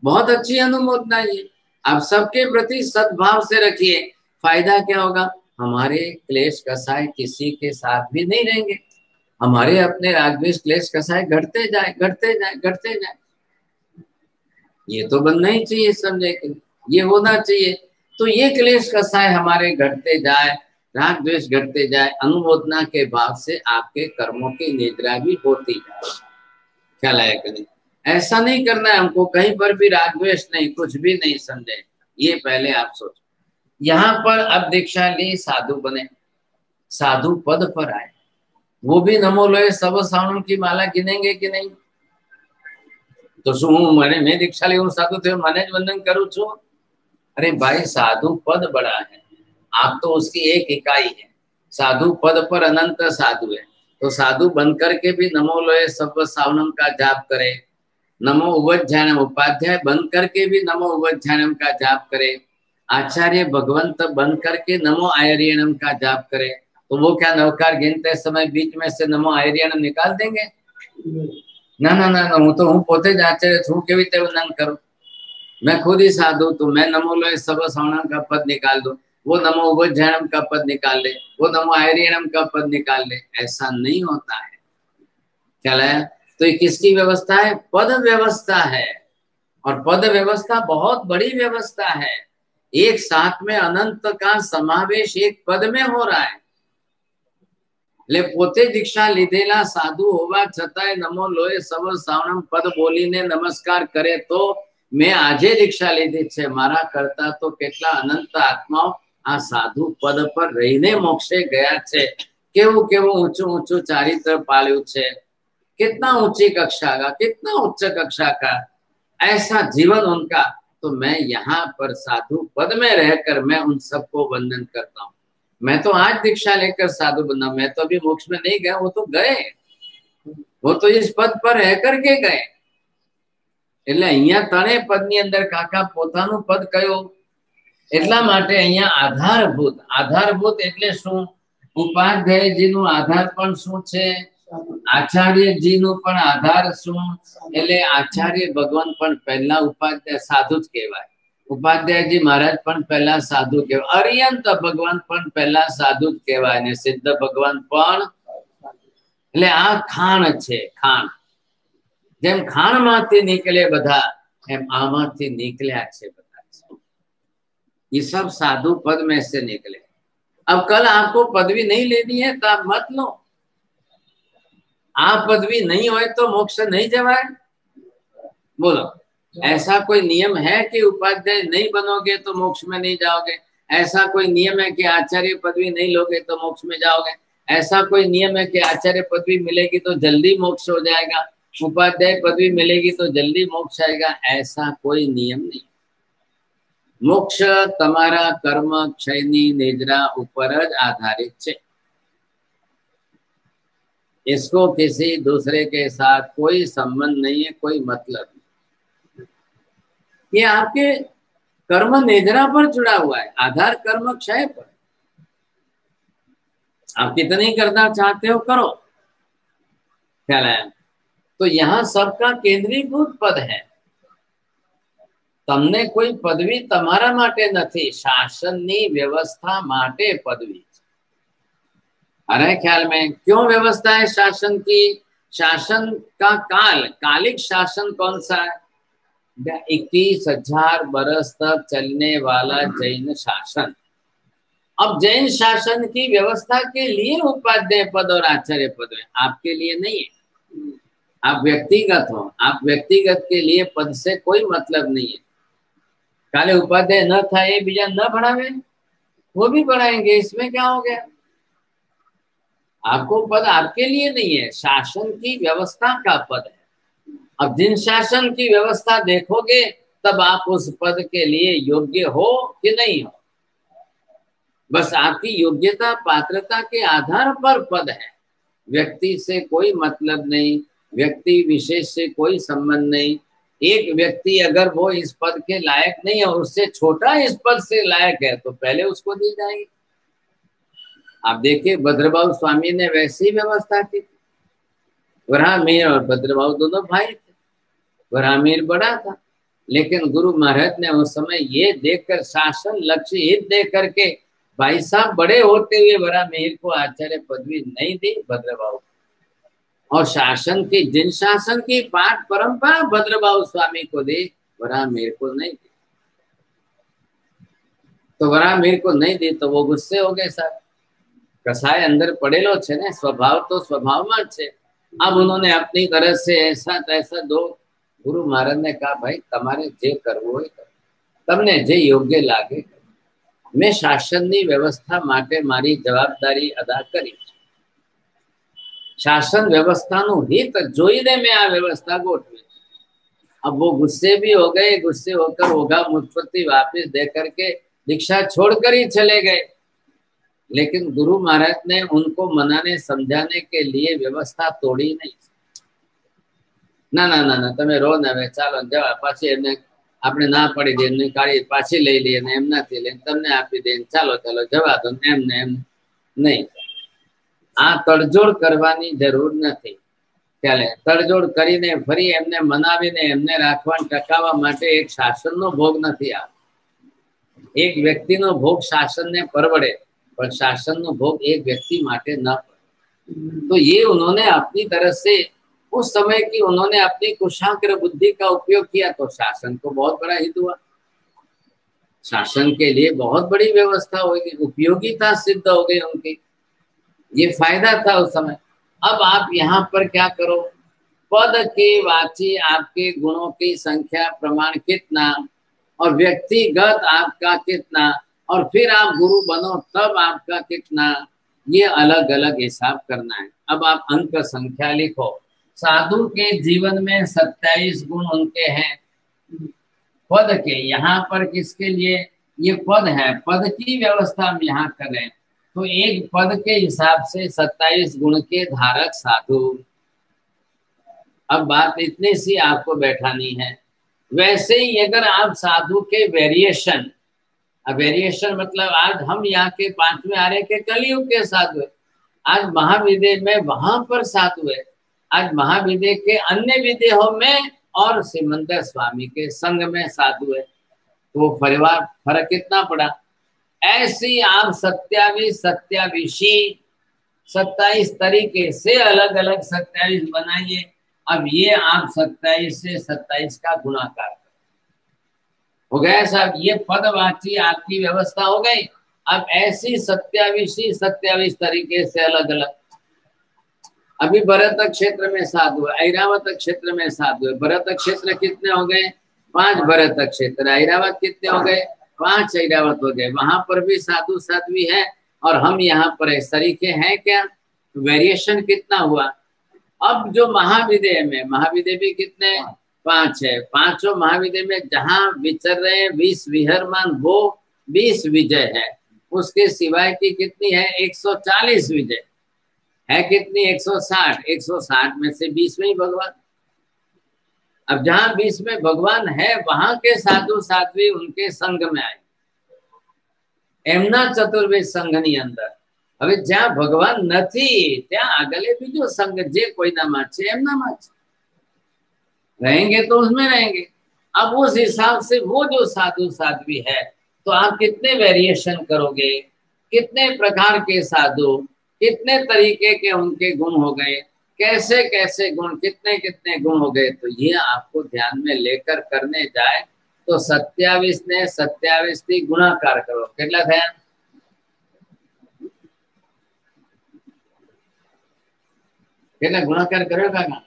बहुत अच्छी अनुमोदना ये। आप सबके प्रति सद्भाव से रखिए। फायदा क्या होगा? हमारे क्लेश कसाय किसी के साथ भी नहीं रहेंगे। हमारे अपने रागद्वेष क्लेश कसाय घटते जाए घटते जाए घटते जाए। ये तो बनना ही चाहिए, समझे कि ये होना चाहिए। तो ये क्लेश कसाय हमारे घटते जाए, राग द्वेष घटते जाए। अनुमोदना के भाव से आपके कर्मों की निद्रा भी होती जाए। ख्याल आया कि नहीं? ऐसा नहीं करना है हमको, कहीं पर भी राग द्वेष नहीं, कुछ भी नहीं, समझे? ये पहले आप सोचो। यहाँ पर अब दीक्षा ली, साधु बने, साधु पद पर आए, वो भी नमो लोए सब सावण की माला गिनेंगे कि नहीं? तो शू मैंने मैं दीक्षा ली हूँ साधु थे मैंने ज वंदन करूँ छू? अरे भाई साधु पद बड़ा है, आप तो उसकी एक इकाई है। साधु पद पर अनंत साधु है। तो साधु बन करके भी नमो लोए सर्व सावनम का जाप करे। नमो उवज्झायनम उपाध्याय बन करके भी नमो उवज्झायनम का जाप करे। आचार्य भगवंत बन करके नमो आयर्यणम का जाप करे। तो वो क्या नवकार गिनते समय बीच में से नमो आयर्यणम निकाल देंगे? ना ना ना, हूँ तो हूँ पोते ज आचार्य हूँ केवी रीते वंदन करूं? मैं खुद ही साधु, तो मैं नमो लोए सर्व सावनम का पद निकाल दूं, वो नमो उवज्झायनम का पद निकाल ले, वो नमो आयर्यणम का पद निकाल ले। ऐसा नहीं होता है। ख्याल आया? तो ये किसकी व्यवस्था है? पद व्यवस्था है। और पद व्यवस्था बहुत बड़ी व्यवस्था है। एक साथ में अनंत का समावेश एक पद में हो रहा है। ले पोते दीक्षा लीधेला साधु होवा छतांय नमो लोए सर्व सावनम पद बोलीने नमस्कार करे तो मैं आजे दीक्षा लीधी छे, मारा करता तो केटला अनंत आत्माओं आ साधु पद पर रहीने मोक्षे गया छे। केवू केवू ऊंचू ऊंचू चारित्र पाळ्यु छे, कितना ऊंची कक्षा का, कितना उच्च कक्षा का ऐसा जीवन उनका। तो मैं यहाँ पर साधु पद में रहकर मैं उन सबको वंदन करता हूँ। मैं तो आज दीक्षा लेकर साधु बना, मैं तो अभी मोक्ष में नहीं गया, वो तो गए, वो तो इस पद पर रह करके गए। એટલે અહીંયા તણે પદની અંદર કાકા પોતાનું પદ કયો? એટલા માટે અહીંયા આધારભૂત એટલે શું? ઉપાધ્યાયજીનું આધાર પણ શું છે? આચાર્યજીનું પણ આધાર શું? એટલે આચાર્ય ભગવાન પણ પહેલા ઉપાધ્યાય સાધુ જ કહેવાય। ઉપાધ્યાયજી મહારાજ પણ પહેલા સાધુ કહેવાય। અરિયંત ભગવાન પણ પહેલા સાધુ જ કહેવાય ને સિદ્ધ ભગવાન પણ। એટલે આ ખાણ છે, ખાણ। જેમ ખાણ मांथी निकले बधा एम आमांथी निकल्या छे बधा। ये सब साधु पद में से निकले। अब कल आपको पदवी नहीं लेनी है तो आप मत लो। आप पदवी नहीं होए तो मोक्ष नहीं जवाए? बोलो, ऐसा कोई नियम है कि उपाध्याय नहीं बनोगे तो मोक्ष में नहीं जाओगे? ऐसा कोई नियम है कि आचार्य पदवी नहीं लोगे तो मोक्ष में जाओगे? ऐसा कोई नियम है कि आचार्य पदवी मिलेगी तो जल्दी मोक्ष हो जाएगा, उपाध्याय पदवी मिलेगी तो जल्दी मोक्ष आएगा? ऐसा कोई नियम नहीं। मोक्ष तमारा कर्म क्षयनी निद्रा ऊपर ज आधारित छे। इसको किसी दूसरे के साथ कोई संबंध नहीं है, कोई मतलब नहीं। ये आपके कर्म निद्रा पर जुड़ा हुआ है, आधार कर्म क्षय पर। आप कितनी करना चाहते हो करो, ख्याल है। तो यहाँ सबका केंद्रीभूत पद है। તમને કોઈ પદવી તમારા માટે નથી, શાસનની વ્યવસ્થા માટે પદવી। अरे ख्याल में क्यों व्यवस्था है शासन की? शासन का काल, कालिक शासन कौन सा है? 21,000 बरस तक चलने वाला जैन शासन। अब जैन शासन की व्यवस्था के लिए उपाध्याय पद और आचार्य पद है, आपके लिए नहीं है। आप व्यक्तिगत हो, आप व्यक्तिगत के लिए पद से कोई मतलब नहीं है। काले उपाध्याय न था ये बीजा न बढ़ावे, वो भी बढ़ाएंगे, इसमें क्या हो गया? आपको पद आपके लिए नहीं है, शासन की व्यवस्था का पद है। अब जिन शासन की व्यवस्था देखोगे तब आप उस पद के लिए योग्य हो कि नहीं हो। बस आपकी योग्यता पात्रता के आधार पर पद है, व्यक्ति से कोई मतलब नहीं, व्यक्ति विशेष से कोई संबंध नहीं। एक व्यक्ति अगर वो इस पद के लायक नहीं है और उससे छोटा इस पद से लायक है तो पहले उसको दी जाएगी। आप देखिए भद्रबाहु स्वामी ने वैसी व्यवस्था की। वराहमिहिर और भद्रबाहु दोनों भाई थे, वराहमिहिर बड़ा था, लेकिन गुरु महाराज ने उस समय ये देखकर, शासन लक्ष्य हित देख करके भाई साहब बड़े होते हुए वराहमिहिर को आचार्य पदवी नहीं दी, भद्रबाहु। और शासन की, जिन शासन की पाठ परंपरा भद्रबाहु स्वामी को दी, वराहमिहिर को नहीं दी। तो वराहमिहिर को नहीं दी तो वो गुस्से हो गए साहब। कसाय अंदर पड़ेलो छे ने, स्वभाव तो स्वभाव में छे। अब उन्होंने अपनी तरह से ऐसा तैसा दो। गुरु महाराज ने कहा भाई तमारे जे करवो होय करो, तमने जे योग्य लागे। मैं शासननी व्यवस्था माटे मारी जवाबदारी अदा करी। शासन व्यवस्थाનું हित જોઈને मैं आ व्यवस्था गोठवी। अब वो गुस्से भी हो गए, गुस्से होकर होगा मुत्पत्ति वापस दे करके दीक्षा छोड़कर ही चले गए। लेकिन गुरु महाराज ने उनको मनाने समझाने के लिए व्यवस्था तोड़ी नहीं। ना ना ना ना તમે રો ને, હવે ચાલો જવા, પાછી એમને આપણે ના પડી દે, એમને કાઢી પાછી લઈ લઈએ ને એમનાથી લઈને તમને આપી દે, ચાલો ચાલો જવા દો, એમને એમ નહીં। આ તડજોડ કરવાની જરૂર નથી। ચાલે તડજોડ કરીને ફરી એમને મનાવીને એમને રાખવા ટકાવવા માટે એક શાસનનો ભોગ નથી। આ એક વ્યક્તિનો ભોગ શાસનને પરવડે, पर शासनનો भोग एक व्यक्ति माटे न पड़े। तो ये उन्होंने अपनी तरह से उस समय की उन्होंने अपनी कुशाग्र बुद्धि का उपयोग किया तो शासन को बहुत बड़ा हित हुआ, शासन के लिए बहुत बड़ी व्यवस्था हो गई, उपयोगिता सिद्ध हो गई उनकी, ये फायदा था उस समय। अब आप यहाँ पर क्या करो, पद के वाची आपके गुणों की संख्या प्रमाण कितना और व्यक्तिगत आपका कितना, और फिर आप गुरु बनो तब आपका कितना, ये अलग अलग हिसाब करना है। अब आप अंक संख्या लिखो। साधु के जीवन में 27 गुण उनके हैं पद के। यहाँ पर किसके लिए ये पद है, पद की व्यवस्था हम यहाँ करें तो एक पद के हिसाब से 27 गुण के धारक साधु। अब बात इतनी सी आपको बैठानी है। वैसे ही अगर आप साधु के वेरिएशन, वेरिएशन मतलब आज हम यहाँ के 5वें आर्य के कलयुग के साधु है, आज महाविद्य में वहां पर साधु है, आज महाविद्य के अन्य विदेहों में और सिमंदर स्वामी के संग में साधु है। तो परिवार फर्क कितना पड़ा। ऐसी आप 27 तरीके से अलग अलग 27 बनाइए। अब ये आप 27 से 27 का गुणाकार हो गया साहब, ये पदवाची आपकी व्यवस्था हो गई। अब ऐसी 27 तरीके से अलग अलग। अभी भरत क्षेत्र में साधु है, ऐरावत क्षेत्र में साधु है। भरत क्षेत्र कितने हो गए, 5 भरत क्षेत्र। ऐरावत कितने हो गए, 5 ऐरावत हो गए। वहां पर भी साधु साध्वी है और हम यहाँ पर है, तरीके हैं क्या, वेरिएशन कितना हुआ। अब जो महाविद्य में, महाविद्य भी कितने, 5 है। 5 महाविद्य में जहां विचर रहे हैं 20 विहरमान, वो 20 विजय है। उसके सिवाय की कितनी है, 140 विजय। है कितनी 160, 160 में से 20 में ही भगवान। अब जहां 20 में भगवान है वहां के साधु साध्वी उनके संग में आए, एमना चतुर्वेद संघनी अंदर। હવે જ્યાં ભગવાન નથી ત્યાં આગળ બીજો સંઘ જે કોઈનામાં છે એમનામાં છે, रहेंगे तो उसमें रहेंगे। अब उस हिसाब से वो जो साधु साध्वी है तो आप कितने वेरिएशन करोगे, कितने प्रकार के साधु, कितने तरीके के उनके गुण हो गए, कैसे कैसे गुण, कितने कितने गुण हो गए। तो ये आपको ध्यान में लेकर करने जाए तो 27 ने 27 थी गुणाकार करो, કેટલા થયા? કેટલા ગુણાકાર કર્યો કાકા?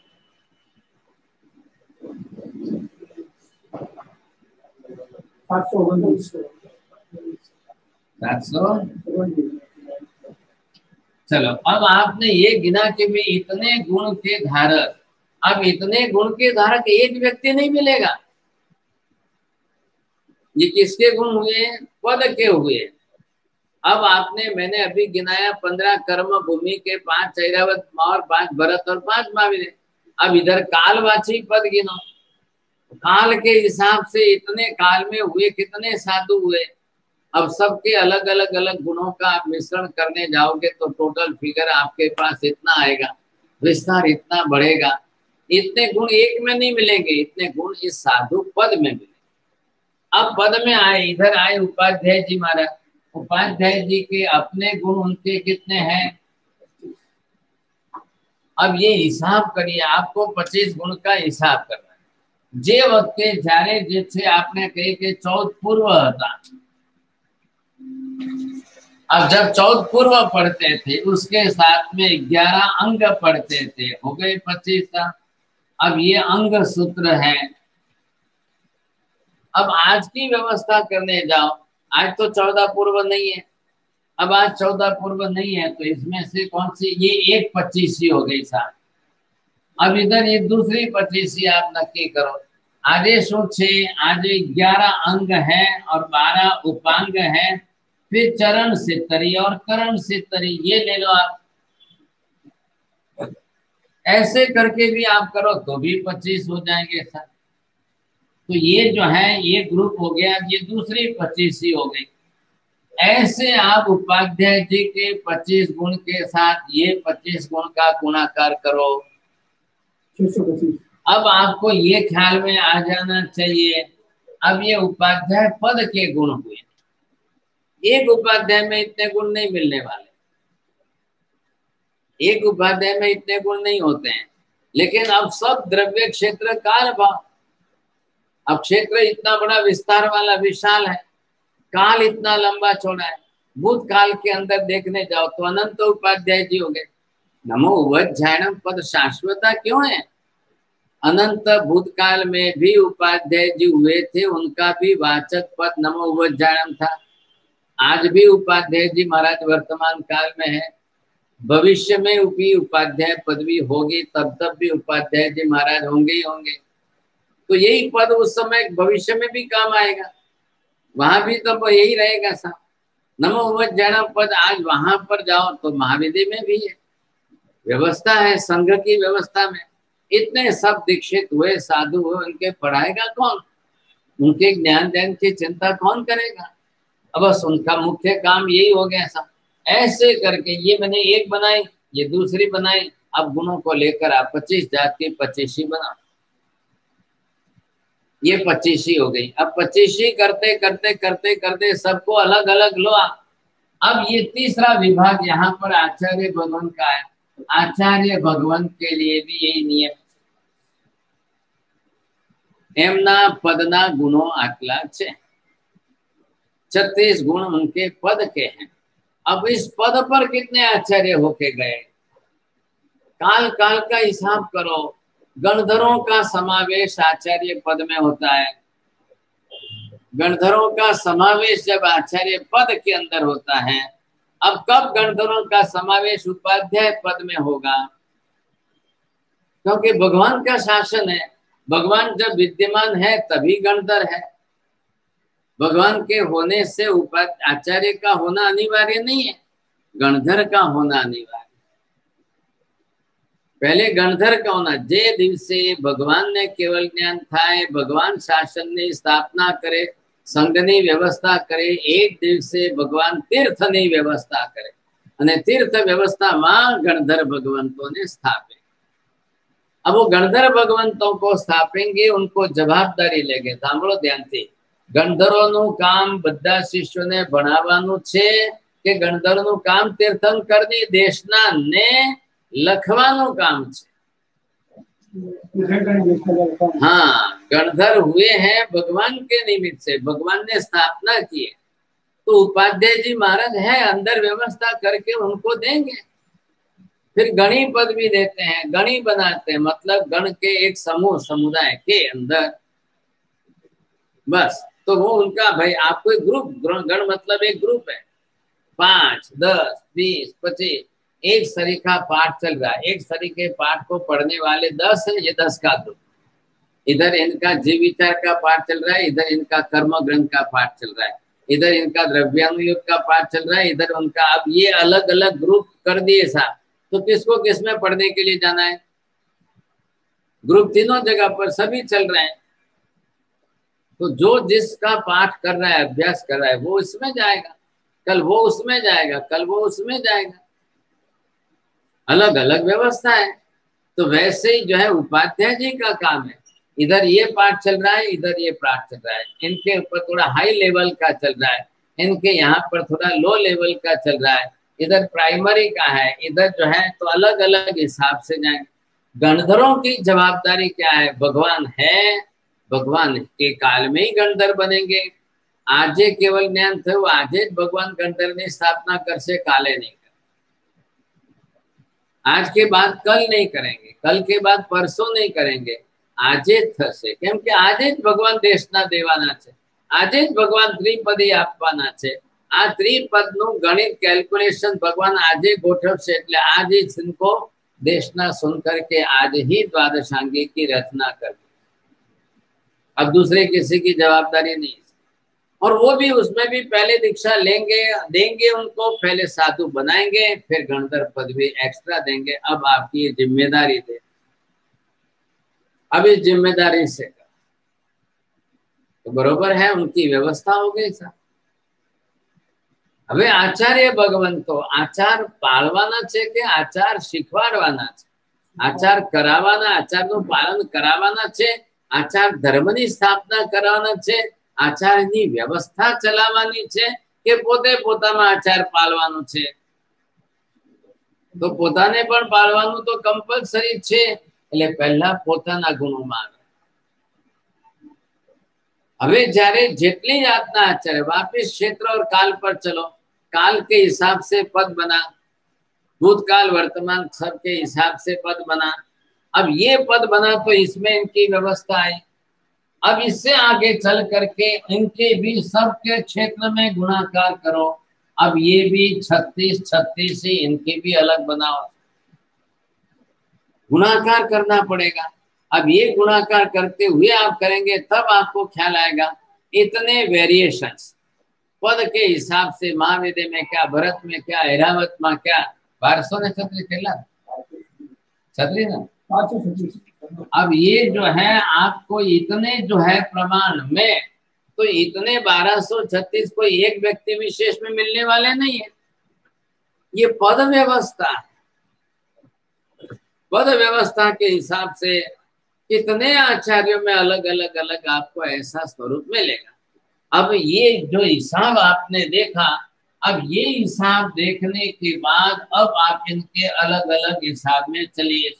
700। चलो अब आपने ये गिना कि भी इतने गुण के धारक, अब इतने गुण के धारक एक व्यक्ति नहीं मिलेगा। ये किसके गुण हुए? पद के हुए। अब आपने, मैंने अभी गिनाया 15 कर्म भूमि के, 5 ऐरावत और 5 भरत और 5 महावीर। अब इधर कालवाची पद गिनो, काल के हिसाब से इतने काल में हुए कितने साधु हुए। अब सबके अलग अलग अलग गुणों का आप मिश्रण करने जाओगे तो टोटल फिगर आपके पास इतना आएगा, विस्तार इतना बढ़ेगा। इतने गुण एक में नहीं मिलेंगे, इतने गुण इस साधु पद में मिलेंगे। अब पद में आए, इधर आए उपाध्याय जी महाराज। उपाध्याय जी के अपने गुण उनके कितने हैं? अब ये हिसाब करिए, आपको 25 गुण का हिसाब करना है। जे वक्ते जारे जे छे आपने कहे कि 14 पूर्व था। अब जब 14 पूर्व पढ़ते थे उसके साथ में 11 अंग पढ़ते थे, हो गए 25 का। अब ये अंग सूत्र है। अब आज की व्यवस्था करने जाओ, आज तो 14 पूर्व नहीं है। अब आज 14 पूर्व नहीं है तो इसमें से कौन सी, ये एक 25वीं हो गई साहब। अब इधर ये दूसरी 25वीं आप नक्की करो। आगे शू छे, आज 11 अंग है और 12 उपांग है, फिर चरण सितरी और करण सितरी, ये ले लो आप। ऐसे करके भी आप करो तो भी 25 हो जाएंगे सर। तो ये जो है ये ग्रुप हो गया, ये दूसरी 25वीं हो गई। ऐसे आप उपाध्याय जी के 25 गुण के साथ ये 25 गुण का गुणाकार करो। 625। अब आपको ये ख्याल में आ जाना चाहिए, अब ये उपाध्याय पद के गुण हुए। एक उपाध्याय में इतने गुण नहीं मिलने वाले, एक उपाध्याय में इतने गुण नहीं होते हैं। लेकिन अब सब द्रव्य क्षेत्र काल भाव, अब क्षेत्र इतना बड़ा विस्तार वाला विशाल है, काल इतना लंबा चौड़ा है। भूत काल के अंदर देखने जाओ तो अनंत उपाध्याय जी हो गए। नमो उवज्जायणम पद शाश्वता क्यों है? अनंत भूतकाल में भी उपाध्याय जी हुए थे, उनका भी वाचक पद नमो उवज्जायणम था। आज भी उपाध्याय जी महाराज वर्तमान काल में है, भविष्य में भी उपाध्याय पदवी होगी, तब तब भी उपाध्याय जी महाराज होंगे ही होंगे। तो यही पद उस समय भविष्य में भी काम आएगा, वहां भी तो यही रहेगा सा। नमो उवज्जायणम पद आज वहां पर जाओ तो महाविद्य में भी है, व्यवस्था है संघ की व्यवस्था में। इतने सब दीक्षित हुए, साधु हुए, उनके पढ़ाएगा कौन? उनके ज्ञान ध्यान की चिंता कौन करेगा? अब बस उनका मुख्य काम यही हो गया सब। ऐसे करके ये मैंने एक बनाई, ये दूसरी बनाई। अब गुणों को लेकर आप 25 जात की 25वीं बनाओ, ये 25वीं हो गई। अब 25वीं करते करते करते करते सबको अलग अलग लो आप। अब ये तीसरा विभाग यहाँ पर आचार्य भगवान का है। आचार्य भगवान के लिए भी यही नियम, एमना पदना गुणों आटला छे, 36 गुण उनके पद के हैं। अब इस पद पर कितने आचार्य होके गए? काल काल का हिसाब करो। गणधरों का समावेश आचार्य पद में होता है। गणधरों का समावेश जब आचार्य पद के अंदर होता है, अब कब गणधरों का समावेश उपाध्याय पद में होगा? क्योंकि भगवान का शासन है, भगवान जब विद्यमान है तभी गणधर है। भगवान के होने से आचार्य का होना अनिवार्य नहीं है, गणधर का होना अनिवार्य। पहले गणधर कहना जे दिवसे भगवान ने केवल ज्ञान थाय भगवान शासन ने स्थापना करे संघनी व्यवस्था करे एक दिवसे भगवान तीर्थ ની व्यवस्था करे અને तीर्थ व्यवस्था માં गणधर भगवंतों ने स्थापे। अब वो गणधर भगवंतों को स्थापेंगे उनको जवाबदारी लेंगे। સાંભળો ધ્યાનથી ગણધરોનું કામ બધા શિષ્યોને ભણાવવાનું છે કે ગણધરનું કામ તીર્થંકરની દેશના ને લખવાનું કામ છે। हाँ, गणधर हुए हैं भगवान के निमित्त से, भगवान ने स्थापना की है तो उपाध्याय जी महाराज है अंदर व्यवस्था करके उनको देंगे। फिर गणी पद भी देते हैं, गणी बनाते हैं, मतलब गण के एक समूह समुदाय के अंदर बस। तो वो उनका भाई आपको एक ग्रुप, गण मतलब एक ग्रुप है, 5, 10, 20, 25 एक सरीखा पाठ चल रहा है। एक सरीखे पाठ को पढ़ने वाले 10 है, ये 10 का ग्रुप। इधर इनका जीव विचार का पाठ चल रहा है, इधर इनका कर्म ग्रंथ का पाठ चल रहा है, इधर इनका द्रव्यानुयोग का पाठ चल रहा है, इधर उनका। अब ये अलग अलग ग्रुप कर दिए साहब, तो किसको किसमें पढ़ने के लिए जाना है? ग्रुप तीनों जगह पर सभी चल रहे हैं, तो जो जिसका पाठ कर रहा है अभ्यास कर रहा है वो इसमें जाएगा, कल वो उसमें जाएगा, कल वो उसमें जाएगा। अलग अलग व्यवस्था है। तो वैसे ही जो है उपाध्याय जी का काम है, इधर ये पाठ चल रहा है, इधर ये पाठ चल रहा है, इनके ऊपर थोड़ा हाई लेवल का चल रहा है, इनके यहाँ पर थोड़ा लो लेवल का चल रहा है, इधर प्राइमरी का है, इधर जो है तो अलग अलग हिसाब से जाएंगे। गणधरों की जवाबदारी क्या है? भगवान है, भगवान के काल में ही गणधर बनेंगे। आजे केवल ज्ञान थे वो आजे भगवान गणधर ने स्थापना कर से काले नहीं। आज के बाद कल नहीं करेंगे, कल के बाद परसों नहीं करेंगे, आजे थशे। केम के आजे ज भगवान देशना देवाना छे, आजे ज भगवान त्रिपदी आपवाना छे। आ त्रिपदનું गणित कैलकुलेशन भगवान आजे गोठवशे એટલે आज ही इनको देशना सुन करके आज ही द्वादशांगी की रचना कर। अब दूसरे किसी की जवाबदारी नहीं। और वो भी उसमें भी पहले दीक्षा लेंगे, देंगे उनको, पहले साधु बनाएंगे, फिर गणधर पद भी एक्स्ट्रा देंगे। अब आपकी ये जिम्मेदारी दे, अब इस जिम्मेदारी से तो बरोबर है, उनकी व्यवस्था हो गई सर। હવે આચાર્ય ભગવંતો આચાર પાળવાના છે કે આચાર શીખવાડવાના છે? આચાર કરાવવાના, આચારનું પાલન કરાવવાના છે, આચાર ધર્મની સ્થાપના કરવાના છે, આચારની વ્યવસ્થા ચલાવવાની છે કે પોતે પોતામાં આચાર પાળવાનો છે? તો પોતાને પણ પાળવાનું તો કમ્પલસરી છે, એટલે પહેલા પોતાના ગુણોમાં આવે। હવે જ્યારે જેટલી જાતના આચાર્ય, वापिस क्षेत्र और काल पर चलो। काल के हिसाब से पद बना, भूतकाल वर्तमान सब के हिसाब से पद बना। अब ये पद बना तो इसमें इनकी व्यवस्था है। अब इससे आगे चल करके इनके भी सबके क्षेत्र में गुणाकार करो। अब ये भी 36 से इनके भी अलग बनाओ, गुणाकार करना पड़ेगा। अब ये गुणाकार करते हुए आप करेंगे तब आपको ख्याल आएगा। इतने वेरिएशंस पद के हिसाब से महावेदे में क्या, भरत में क्या, ऐरावत में क्या, 1236 કેટલા? 36 ना। अब ये जो है आपको इतने जो है प्रमाण में, तो इतने 1236 कोई एक व्यक्ति विशेष में मिलने वाले नहीं है। ये पद व्यवस्था है। पद व्यवस्था के हिसाब से कितने आचार्यों में अलग अलग अलग आपको ऐसा स्वरूप मिलेगा। अब ये जो हिसाब आपने देखा, अब ये हिसाब देखने के बाद अब आप इनके अलग अलग हिसाब में चलिए।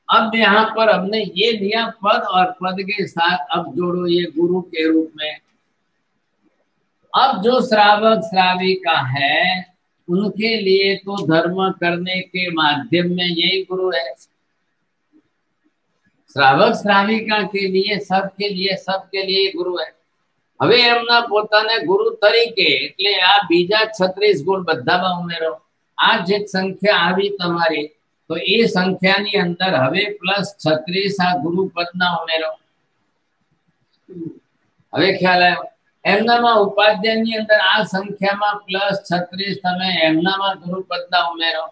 अब यहाँ पर हमने ये लिया पद, और पद के साथ अब जोड़ो ये गुरु के रूप में। अब जो श्रावक श्राविका है उनके लिए तो धर्म करने के माध्यम में यही गुरु है। श्रावक श्राविका के लिए सबके लिए गुरु है। હવે એમના પોતાને ગુરુ તરીકે એટલે આ બીજા 36 ગુણ બધામાં ઉમેરો। આ જે સંખ્યા આવી તમારી, તો એ સંખ્યાની અંદર હવે +36 આ ગુરુ પદના ઉમેરો। હવે ખ્યાલ આવ્યો? એમનામાં ઉપાધ્યાયની અંદર આ સંખ્યામાં +36 તમે એમનામાં ગુરુ પદના ઉમેરો।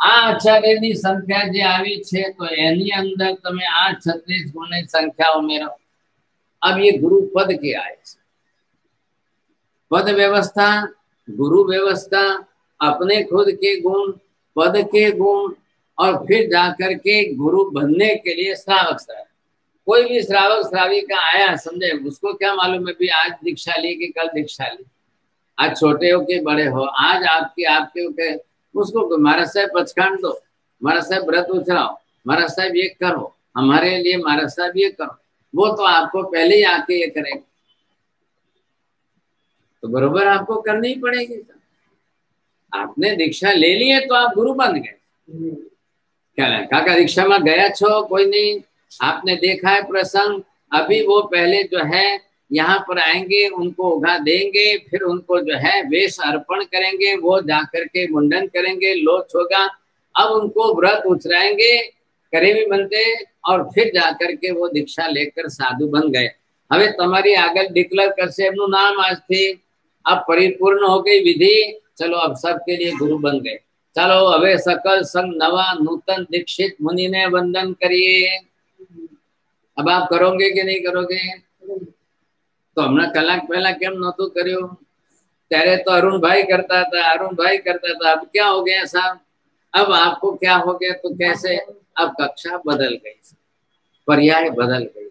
આ આચાર્યની સંખ્યા જે આવી છે તો એની અંદર તમે આ 36 ગુણની સંખ્યા ઉમેરો। अब ये गुरु पद के आए, पद व्यवस्था, गुरु व्यवस्था, अपने खुद के गुण, पद के गुण, और फिर जाकर के गुरु बनने के लिए श्रावक श्रावक। कोई भी श्रावक श्राविका आया समझे, उसको क्या मालूम है भी आज दीक्षा ली कि कल दीक्षा ली, आज छोटे हो के बड़े हो, आज आपके हो के, उसको महाराज साहब पचकांड दो, महाराज साहब व्रत उछराओ, महाराज साहब ये करो, हमारे लिए महाराज साहब ये करो, वो तो आपको पहले ही आके ये करेंगे, तो बरोबर आपको करनी ही पड़ेगी। आपने दीक्षा ले ली है तो आप गुरु बन गए। क्या है काका दीक्षा में गया छो कोई नहीं, आपने देखा है प्रसंग, अभी वो पहले जो है यहाँ पर आएंगे, उनको उगा देंगे, फिर उनको जो है वेश अर्पण करेंगे, वो जाकर के मुंडन करेंगे, लोच होगा, अब उनको व्रत उछराएंगे, करे भी बनते, और फिर जाकर के वो दीक्षा लेकर साधु बन गए। हमें तुम्हारी आगे डिक्लेयर कर से एमनु नाम आज थी, अब परिपूर्ण हो गई विधि, चलो अब सबके लिए गुरु बन गए। चलो हवे सकल संग नवा नूतन दीक्षित मुनि ने वंदन करिए। अब आप करोगे कि नहीं करोगे? तो हमने कलाक पहला केम नहोतुं कर्युं? त्यारे तो अरुण भाई करता था, अब क्या हो गया साहब? अब आपको क्या हो गया? तो कैसे? अब कक्षा बदल गई, पर्याय बदल गई।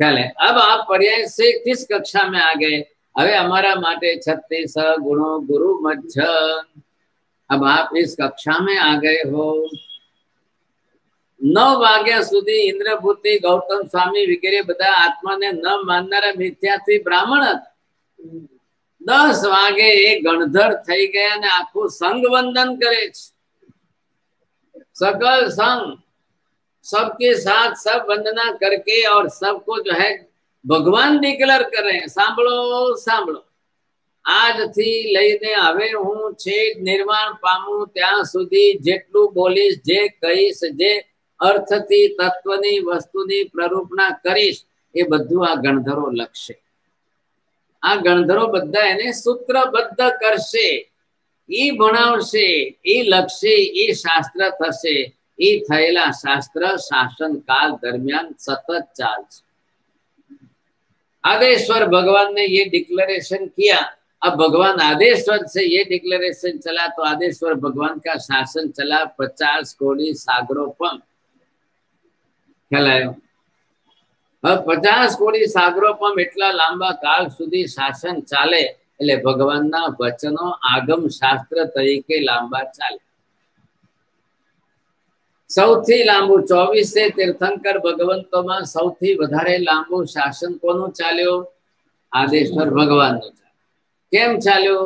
ख्याल है? अब आप पर्याय से किस कक्षा में आ गए? अरे हमारा माटे 36 गुणों गुरु मध्य, अब आप इस कक्षा में आ गए हो। 9 वाग्या सुधी इंद्रभूति गौतम स्वामी वगैरह बता आत्मा ने न माननारा मिथ्यार्थी ब्राह्मण હતા। 10 वागे एक गणधर થઈ ગયા ને આખું સંઘ વંદન કરે છે। सकल संघ सबके साथ सब वंदना करके और सबको जो है भगवान डिक्लेयर कर रहे हैं। सांभळो सांभळो, आज थी लईने हवे हूँ छेक निर्वाण पामू त्यां सुधी जेटलू बोलीश, जे कहीश, जे अर्थथी तत्वनी वस्तुनी प्ररूपना करीश, ए बधुं आ गणधरो लखशे। आ गणधरो बधा एने सूत्रबद्ध करशे, ई भणावशे, ई लखशे, ई शास्त्र थशे। ई थयेला शास्त्र शासन काल दरमियान सतत चालशे। आदेश्वर भगवान ने ये डिक्लेरेशन किया। अब भगवान आदेश्वर से ये डिक्लेरेशन चला तो आदेश्वर भगवान का शासन चला 50 कोड़ी सागरोपम। ख्याल आयो? अब 50 कोड़ी सागरोपम एटला लांबा काल सुधी शासन चाले એટલે ભગવાનના વચનો આગમ શાસ્ત્ર તરીકે લાંબા ચાલે। સૌથી લાંબુ 24 તીર્થંકર ભગવંતોમાં સૌથી વધારે લાંબુ શાસન કોનું ચાલ્યો? આદેશ્વર ભગવાનનું ચાલ્યું।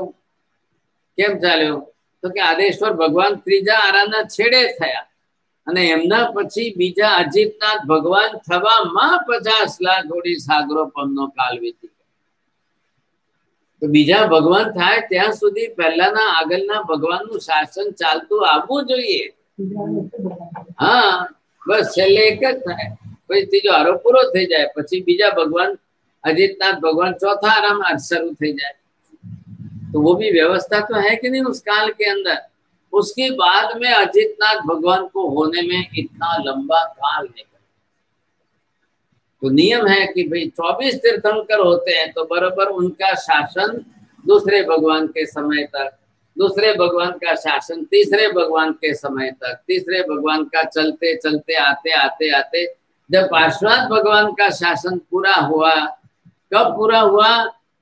કેમ ચાલ્યો? તો કે આદેશ્વર ભગવાન ત્રીજા આરાના છેડે થયા અને એમના પછી બીજા અજીતનાથ ભગવાન થવામાં 50 લાખ ઘોડી સાગરોપમનો કાળ વીતી। तो बीजा भगवान थाय त्यां सुधी पहलाना आगलना भगवाननु शासन चालतुं आववुं जोईए। हाँ, बस छेल्ले एक ज थाय, पछी तीजो आरो पूरो थई जाय, पछी बीजा भगवान अजितनाथ भगवान चौथा आराम आज शुरू थई जाए। तो वो भी व्यवस्था तो है कि नहीं उस काल के अंदर। उसके बाद में अजितनाथ भगवान को होने में इतना लंबा काल निकला। तो नियम है कि भाई 24 तीर्थंकर होते हैं तो बराबर उनका शासन दूसरे भगवान के समय तक, दूसरे भगवान का शासन तीसरे भगवान के समय तक, तीसरे भगवान का चलते चलते आते आते आते जब पार्श्वनाथ भगवान का शासन पूरा हुआ, कब पूरा हुआ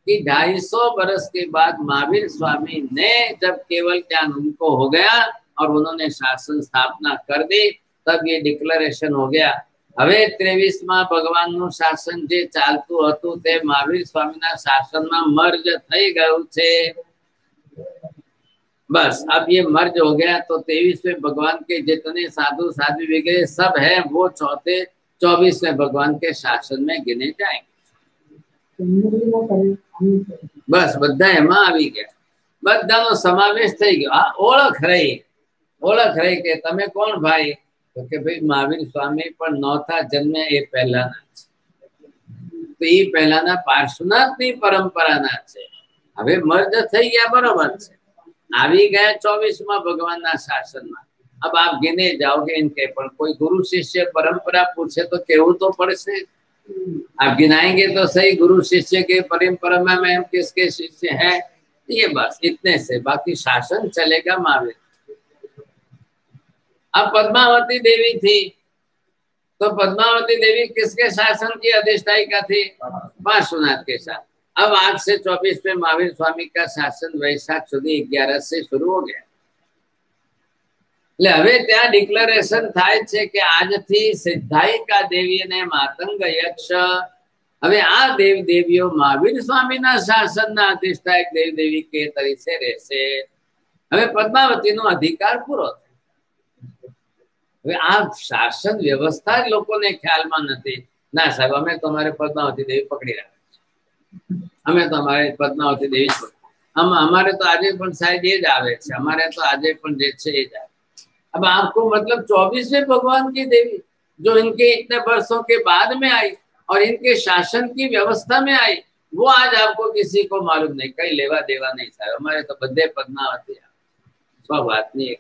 कि 250 वर्ष के बाद महावीर स्वामी ने जब केवल ज्ञान उनको हो गया और उन्होंने शासन स्थापना कर दी, तब ये डिक्लेरेशन हो गया। હવે 23માં ભગવાનનું શાસન જે ચાલતું હતું તે મહાવીર સ્વામીના શાસનમાં મર્જ થઈ ગયું છે। बस अब ये मर्ज हो गया तो 23वें भगवान के जितने साधु साध्वी वगैरह सब है वो 24वें भगवान के शासन में गिने जाएंगे। बस બધા એમાં આવી ગયા, બધાનો સમાવેશ થઈ ગયો। આ ઓળખ રહી કે તમે કોણ ભાઈ? तो के भाई महावीर स्वामी पर नौथा जन्म ए पहलाना छे, तो ये पहलाना पार्श्वनाथनी परंपराना छे। हवे मर्ज थई गया बरोबर छे, આવી ગયા 24માં ભગવાનના શાસનમાં. अब आप गिने जाओगे इनके, पर कोई गुरु शिष्य परंपरा पूछे तो केवू तो पड़से। आप गिनाएंगे तो सही गुरु शिष्य के परंपरा में हम किसके शिष्य हैं, ये बस इतने से, बाकी शासन चलेगा महावीर। अब पद्मावती देवी थी, तो पद्मावती देवी किसके शासन की अधिष्ठायिका थी? पार्श्वनाथ के साथ। अब आज से 24 में महावीर स्वामी का शासन वैशाख सुधी 11 से शुरू हो गया। એટલે હવે ત્યાં ડિક્લેરેશન થાય છે કે આજથી સિદ્ધાયિકા દેવી અને માતંગ યક્ષ, હવે આ દેવ દેવીઓ મહાવીર સ્વામીના શાસનના અધિષ્ઠાયક દેવ દેવી કે તરીકે રહેશે। હવે પદ્માવતીનો અધિકાર પૂરો થાય। હવે આ શાસન વ્યવસ્થા લોકોને ખ્યાલમાં નથી। ના સાહેબ, અમે તો અમારે પદ્માવતી દેવી પકડી રાખી છે, અમે તો અમારે પદ્માવતી દેવી અમારે તો આજે પણ સાહેબ એ જ આવે છે, અમારે તો આજે પણ જે છે એ જ આવે। अब आपको मतलब 24वें भगवान की देवी जो इनके इतने वर्षों के बाद में आई और इनके शासन की व्यवस्था में आई, वो आज आपको किसी को मालूम नहीं, कहीं लेवा देवा नहीं साहब। हमारे तो बद्दे पद्मावती सब बात नहीं है।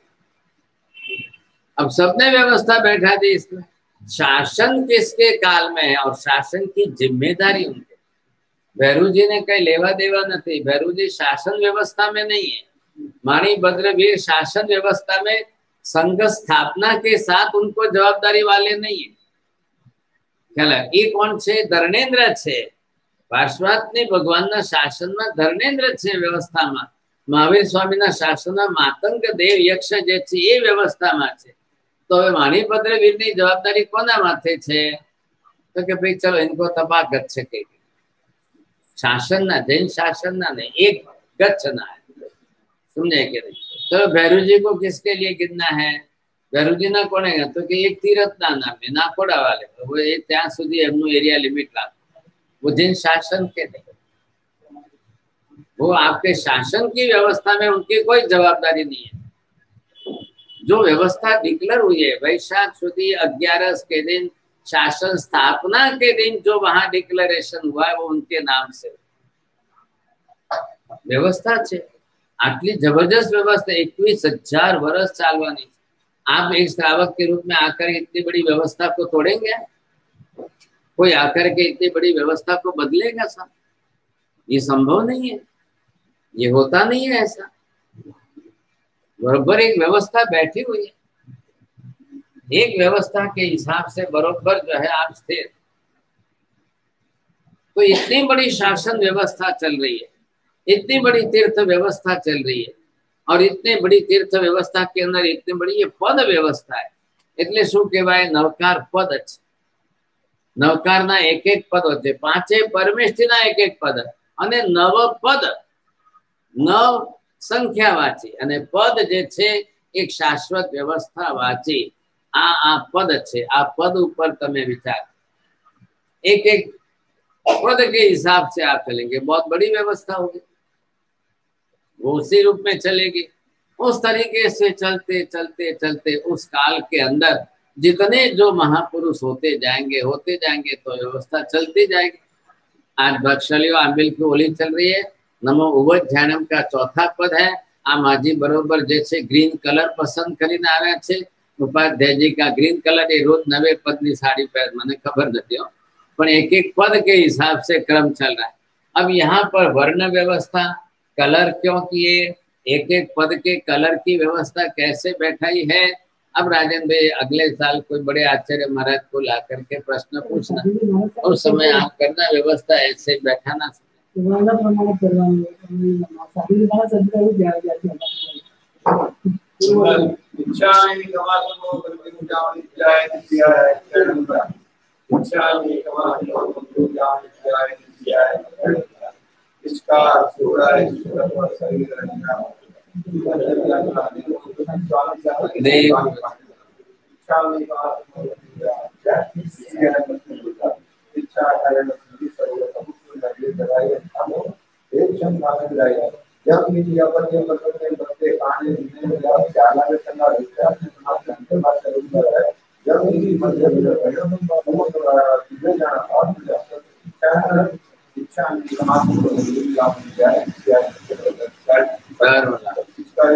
अब सबने व्यवस्था बैठा दी इसमें। शासन किसके काल में है और शासन की जिम्मेदारी उनके। भैरू जी ने कहीं लेवा देवा नहीं, भैरू जी शासन व्यवस्था में नहीं है। माणिभद्रवीर शासन व्यवस्था में संघ स्थापना के साथ उनको जवाबदारी वाले नहीं है। ख्याल है? ये कौन छे? धर्मेन्द्र छे। पार्श्वनाथनी भगवानना शासનમાં ધર્મેન્દ્ર છે વ્યવસ્થામાં। મહાવીર સ્વામીના શાસનમાં માતંગ દેવ યક્ષ જે છે એ વ્યવસ્થામાં છે। તો હવે માણિભદ્રવીરની જવાબદારી કોના માથે છે? તો કે ભાઈ ચલો इनको તબાગત છે કે શાસનના, જૈન શાસનના नहीं, एक गच्छना है। समझे कि नहीं? तो भैरू जी को किसके लिए गिनना है? भैरू जी ना कोने तो कि एक तीरथ ना नाम है नाकोड़ा वाले, वो एक ત્યાં સુધી એમનું એરિયા લિમિટ લાગે, वो जिन शासन के नहीं, वो आपके शासन की व्यवस्था में उनकी कोई जवाबदारी नहीं है। जो व्यवस्था डिक्लेयर हुई है वैशाख सुधी 11 के दिन, शासन स्थापना के दिन जो वहां डिक्लेरेशन हुआ है वो उनके नाम से व्यवस्था है। आटली जबरदस्त व्यवस्था 21,000 वर्ष चालवानी। आप एक श्रावक के रूप में आकर इतनी बड़ी व्यवस्था को तोड़ेंगे? कोई आकर के इतनी बड़ी व्यवस्था को बदलेगा? सब ये संभव नहीं है, ये होता नहीं है ऐसा। बरोबर एक व्यवस्था बैठी हुई है, एक व्यवस्था के हिसाब से बरोबर जो है आप स्थिर। तो इतनी बड़ी शासन व्यवस्था चल रही है, इतनी बड़ी तीर्थ व्यवस्था चल रही है, और इतनी बड़ी तीर्थ व्यवस्था के अंदर इतनी बड़ी ये पद व्यवस्था है। એટલે શું કહેવાય? નવકાર પદ છે। નવકારના એક એક પદ છે, પાંચે પરમેષ્ઠીના એક એક પદ, અને નવ પદ, નવ સંખ્યા વાંચી અને પદ જે છે એક શાશ્વત વ્યવસ્થા વાંચી। આ પદ છે, આ પદ ઉપર તમે વિચાર, एक एक पद के हिसाब से आप चलेंगे, बहुत बड़ी व्यवस्था होगी, वो उसी रूप में चलेगी। उस तरीके से चलते चलते चलते उस काल के अंदर जितने जो महापुरुष होते जाएंगे तो व्यवस्था चलती जाएगी। आज भक्षलियो आंबिल की होली चल रही है। नमो उवज ध्यानम का चौथा पद है। आ माजी बरोबर जैसे ग्रीन कलर पसंद करीने आव्या छे। उपाध्याय जी का ग्रीन कलर ये रोज नवे पद की साड़ी पहन, मने खबर नहीं हो, पर एक एक पद के हिसाब से क्रम चल रहा है। अब यहाँ पर वर्ण व्यवस्था, कलर क्यों किए, एक एक पद के कलर की व्यवस्था कैसे बैठाई है। अब राजन भाई अगले साल कोई बड़े आचार्य महाराज को ला करके प्रश्न पूछना, उस समय आप करना व्यवस्था ऐसे बैठाना। इसका शरीर इसका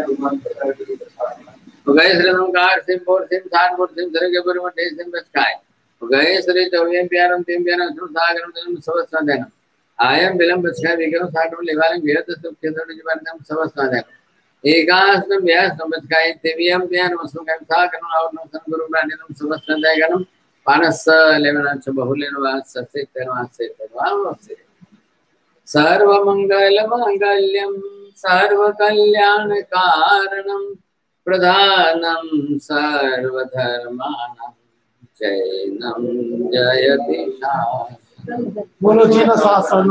गए श्री ओंकार सिम बोर सिम सात बोर सिम धरे के पर मटे सिम बचकाय गए श्री चौवियम प्यारम तीन प्यारम सुन सागरम जन्म सवस्वादन आयम विलंब बचकाय विक्रम सागरम लेवालम विहत सुख क्षेत्र जीवनम सवस्वादन एकास्म व्यास बचकाय तेवियम प्यारम सुखम सागरम और नमः गुरु ब्राह्मणम सवस्वादन पानस लेवनाच बहुलेन वास ससे तरवासे तरवासे सर्वमंगल मांगल्यम सर्वकल्याण कारणम प्रधानम सर्वधर्माणां जैनम जयति शास्त्रम। बोलो जीना शास्त्रम।